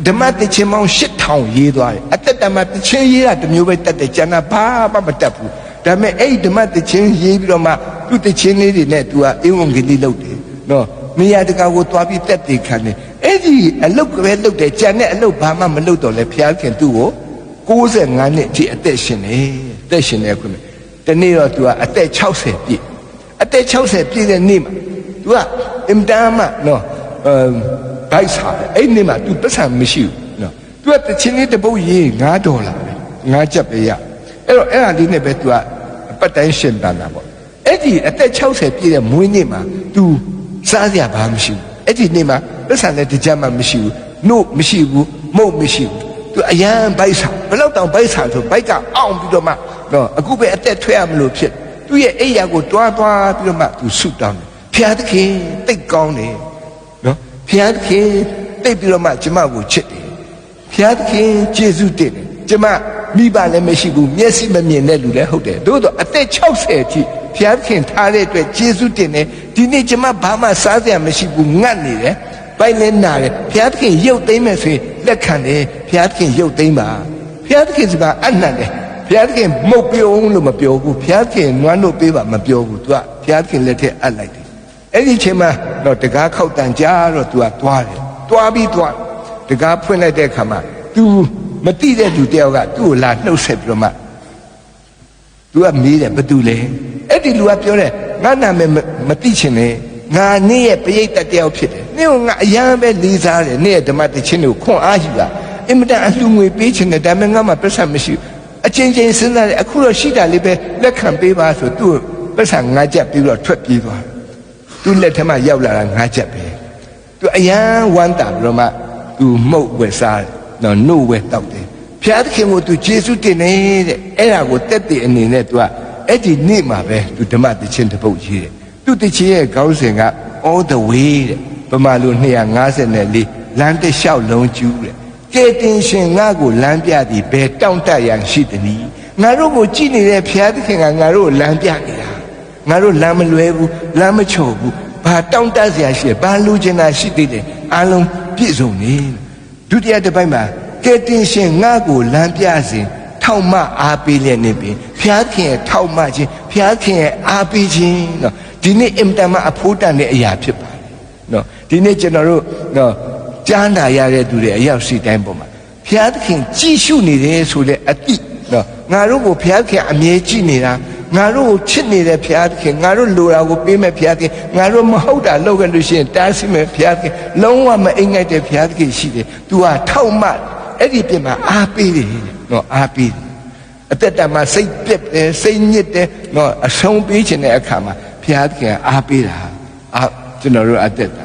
ဓမ္မတခြင်းမောင်း8000ရေးသွားတယ်အသက်ဓမ္မတခြင်းရေးတာတမျိုးပဲတတ်တယ်ကျန်တာဘာမှမတတ်ဘူးဒါပေမဲ့အဲ့ဒီဓမ္မတခြင်းရေးပြီးတော့မှသူ့တခြင်းလေးတွေနဲ့ तू ကအင်္ဂုံဂလိလုပ်တယ်နော်နေရာတကာကိုသွားပြီးတက်တည်ခံတယ်အဲ့ဒီအလုတ်ကပဲလုပ်တယ်ကြံတဲ့အလုတ်ဘာမှမလုပ်တော့လဲဘုရားခင်သူ့ကို65နှစ်အထိအသက်ရှင်တယ်အသက်ရှင်တယ်ခွင့်တနေ့တော့ तू ကအသက်60ပြည့်အသက်60ပြည့်တဲ့နေ့မှာ तू ကအင်တမ်းမှနော်ဘိုက်စားတယ်အဲ့နေ့မှာ तू ပတ်စံမရှိဘူးနော် तू ကတချင်းလေးတစ်ပုတ်ရေး$5ပဲ$5ပဲရအဲ့တော့အဲ့ဒါလေးနဲ့ပဲ तू ကပတ်တိုင်းရှင်တန်တာပေါ့အဲ့ဒီအသက်60ပြည့်တဲ့မွေးနေ့မှာ तू စားစရာဘာမှမရှိဘူးအဲ့ဒီနေ့မှာပတ်စံလည်းတကြမှမရှိဘူးနှုတ်မရှိဘူးမုတ်မရှိဘူးသူအရန်ဘိုက်စားဘယ်လောက်တောင်ဘိုက်စားဆိုဘိုက်ကအောင့်ပြီးတော့မှ နော်အခုပဲအသက်ထွက်ရမလို့ဖြစ်သူ့ရဲ့အိယာကိုတွားပြီးတော့မှသူဆုတောင်းတယ်ဖျားသခင်တိတ်ကောင်းတယ်နော်ဖျားသခင်တိတ်ပြီးတော့မှကျမကိုချစ်တယ်ဖျားသခင်ကျေးဇူးတင်တယ်ကျမမိဘလည်းမရှိဘူးမျက်စိမမြင်တဲ့လူလည်းဟုတ်တယ်သို့တော့အသက်60အထိဖျားသခင်ထားတဲ့အတွက်ကျေးဇူးတင်တယ်ဒီနေ့ကျမဘာမှစားစရာမရှိဘူးငတ်နေတယ်ပိုက်လည်းနာတယ်ဘုရားသခင်ရုပ်သိမ်းမယ်ဆိုရင်လက်ခံတယ်ဘုရားသခင်ရုပ်သိမ်းပါဘုရားသခင်စကားအနတ်တယ်ဘုရားသခင်မှုတ်ပြုံးလို့မပြောဘူးဘုရားသခင်နွမ်းလို့ပေးပါမပြောဘူးသူကဘုရားသခင်လက်ထက်အပ်လိုက်တယ်အဲ့ဒီချိန်မှာတော့တကားခောက်တန်ကြတော့သူကသွားတယ်တွားပြီးသွားတကားဖွင့်လိုက်တဲ့အခါမှာ तू မတိတဲ့သူတယောက်ကသူ့ကိုလာနှုတ်ဆက်ပြီးတော့မှ तू ကမေးတယ်ဘာတူလဲအဲ့ဒီလူကပြောတယ်ငါနာမည်မသိချင်နဲ့ငါနေ့ရဲ့ပရိသတ်တယောက်ဖြစ်တယ်နေ့ကငါအရန်ပဲလေးစားတယ်နေ့ရဲ့ဓမ္မတခြင်းကိုခွန်အားယူတာအင်မတန်အလှငွေပေးချင်တယ်ဒါပေမဲ့ငါမှပတ်စံမရှိဘူးအချင်းချင်းစဉ်းစားတယ်အခုတော့ရှိတာလေးပဲလက်ခံပေးပါဆိုသူ့ပတ်စံငါးချက်ပြီးတော့ထွက်ပြေးသွားသူ့လက်ထက်မှာရောက်လာတာငါးချက်ပဲသူအရန်ဝမ်းတာပြီးတော့မှသူမှုတ်ဝယ်စားတယ်နော်နှုတ်ဝဲတောက်တယ်ဘုရားသခင်ကိုသူကျေးဇူးတင်နေတဲ့အဲ့ဒါကိုတက်တည်အနေနဲ့သူကအဲ့ဒီနေ့မှာပဲသူဓမ္မတခြင်းတစ်ပုဒ်ရေးတယ်သူတခြင်းရဲ့ခေါင်းစဉ်က all the way တဲ့ပမာလို့254လမ်းတစ်လျှောက်လုံးကျူးတဲ့ကဲတင်ရှင်ငါ့ကိုလမ်းပြသည်ဘယ်တောင့်တရန်ရှိသနည်းငါတို့ကိုကြည်နေတဲ့ဘုရားသခင်ကငါတို့ကိုလမ်းပြနေတာငါတို့လမ်းမလွဲဘူးလမ်းမချော်ဘူးဘာတောင့်တစရာရှိဘာလူချင်တာရှိသေးတယ်အားလုံးပြည့်စုံနေဒုတိယတစ်ပိုင်းမှာကဲတင်ရှင်ငါ့ကိုလမ်းပြစဉ်ထောက်မအားပေးလျက်နေပြီဘုရားခင်ရဲ့ထောက်မခြင်းဘုရားခင်ရဲ့အားပေးခြင်းနော်ဒီနေ့အင်တန်မှအဖို့တန်တဲ့အရာဖြစ်ပါတယ်နော်ဒီနေ့ကျွန်တော်တို့နော်ကြားနာရတဲ့သူတွေအရောက်စီတိုင်းပေါ်မှာဘုရားသခင်ကြည်ရှုနေတယ်ဆိုတဲ့အတိနော်ငါတို့ကိုဘုရားခင်အမြဲကြည်နေတာငါတို့ကိုချစ်နေတဲ့ဘုရားသခင်ငါတို့လိုတာကိုပေးမဲ့ဘုရားသခင်ငါတို့မဟုတ်တာလုပ်ခဲ့လို့ရှိရင်တားဆီးမဲ့ဘုရားသခင်လုံးဝမအိမ်ငိုက်တဲ့ဘုရားသခင်ရှိတယ်။ तू ဟာထောက်မှအဲ့ဒီပြင်မှာအားပေးတယ်နော်အားပေးတယ်အသက်တာမှာစိတ်ပြက်တယ်စိတ်ညစ်တယ်နော်အဆုံးပေးခြင်းတဲ့အခါမှာဘုရားသခင်အားပေးတာကျွန်တော်တို့အသက်တာ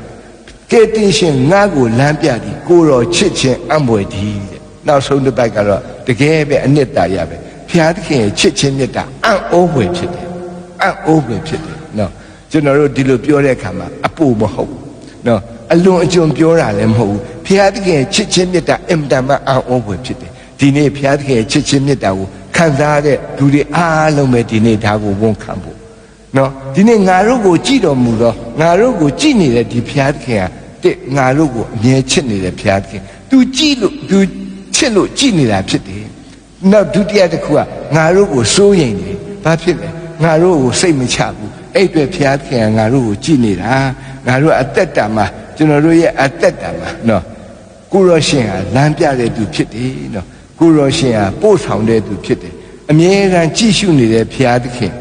ကဲတင်ရှင်ငါ့ကိုလမ်းပြသည်ကိုတော်ချစ်ခြင်းအံ့ဖွယ်သည်တဲ့နောက်ဆုံးတစ်ပတ်ကတော့တကယ်ပဲအနှစ်သာရပဲဘုရားသခင်ရဲ့ချစ်ခြင်းမြတ်တာအံ့ဩဖွယ်ဖြစ်တယ်အံ့ဩဖွယ်ဖြစ်တယ်နော်ကျွန်တော်တို့ဒီလိုပြောတဲ့အခါမှာအပို့မဟုတ်နော်အလွန်အကျွံပြောတာလည်းမဟုတ်ဘူးဘုရားသခင်ရဲ့ချစ်ခြင်းမြတ်တာအင်မတန်မှအံ့ဩဖွယ်ဖြစ်တယ်ဒီနေ့ဘုရားသခင်ရဲ့ချစ်ခြင်းမြတ်တာကိုခံစားတဲ့လူတွေအားလုံးပဲဒီနေ့ဒါကိုဝန်ခံဖို့နော်ဒီနေ့ငါတို့ကိုကြည်တော်မူသောငါတို့ကိုကြည်နေတဲ့ဒီဘုရားသခင်ကငါတို့ကိုအမြဲချစ်နေတဲ့ဘုရားသခင် तू ကြည်လို့ तू ချစ်လို့ကြည်နေတာဖြစ်တယ်နောက်ဒုတိယတစ်ခုကငါတို့ကိုစိုးရိမ်တယ်ဘာဖြစ်လဲငါတို့ကိုစိတ်မချဘူးအဲ့အတွက်ဘုရားသခင်ကငါတို့ကိုကြည်နေတာငါတို့အသက်တာမှာကျွန်တော်တို့ရဲ့အသက်တာမှာနော်ကိုရောရှင်ဟာလမ်းပြတဲ့သူဖြစ်တယ်နော်ကိုရောရှင်ဟာပို့ဆောင်တဲ့သူဖြစ်တယ်အမြဲတမ်းကြည်ရှုနေတဲ့ဘုရားသခင်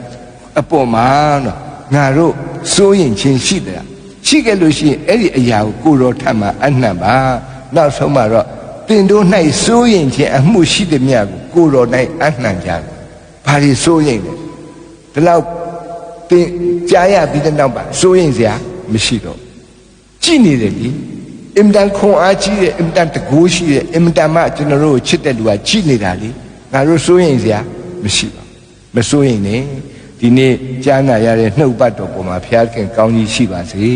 အပေါ်မှာနော်ငါတို့စိုးရင်ချင်းရှိတယ်ရှိခဲ့လို့ရှိရင်အဲ့ဒီအရာကိုကိုရောထပ်မှာအနှံ့ပါနောက်ဆုံးမှာတော့တင်တို့၌စိုးရင်ချင်းအမှုရှိသည်မြတ်ကိုကိုရော၌အနှံ့ကြတယ်ဘာတွေစိုးရင်လဲဒီလောက်တင်ကြားရပြီးတဲ့နောက်မှာစိုးရင်စရာမရှိတော့ကြည်နေတယ်လေအင်တန်ခွန်အားကြီးတယ်အင်တန်တကိုးရှိတယ်အင်တန်မှကျွန်တော်တို့ကိုချစ်တဲ့လူကကြည်နေတာလေငါတို့စိုးရင်စရာမရှိပါမစိုးရင်ねဒီနေ့ကြားနာရတဲ့နှုတ်ပတ်တော်ပေါ်မှာဘုရားခင်ကောင်းကြီးရှိပါစေ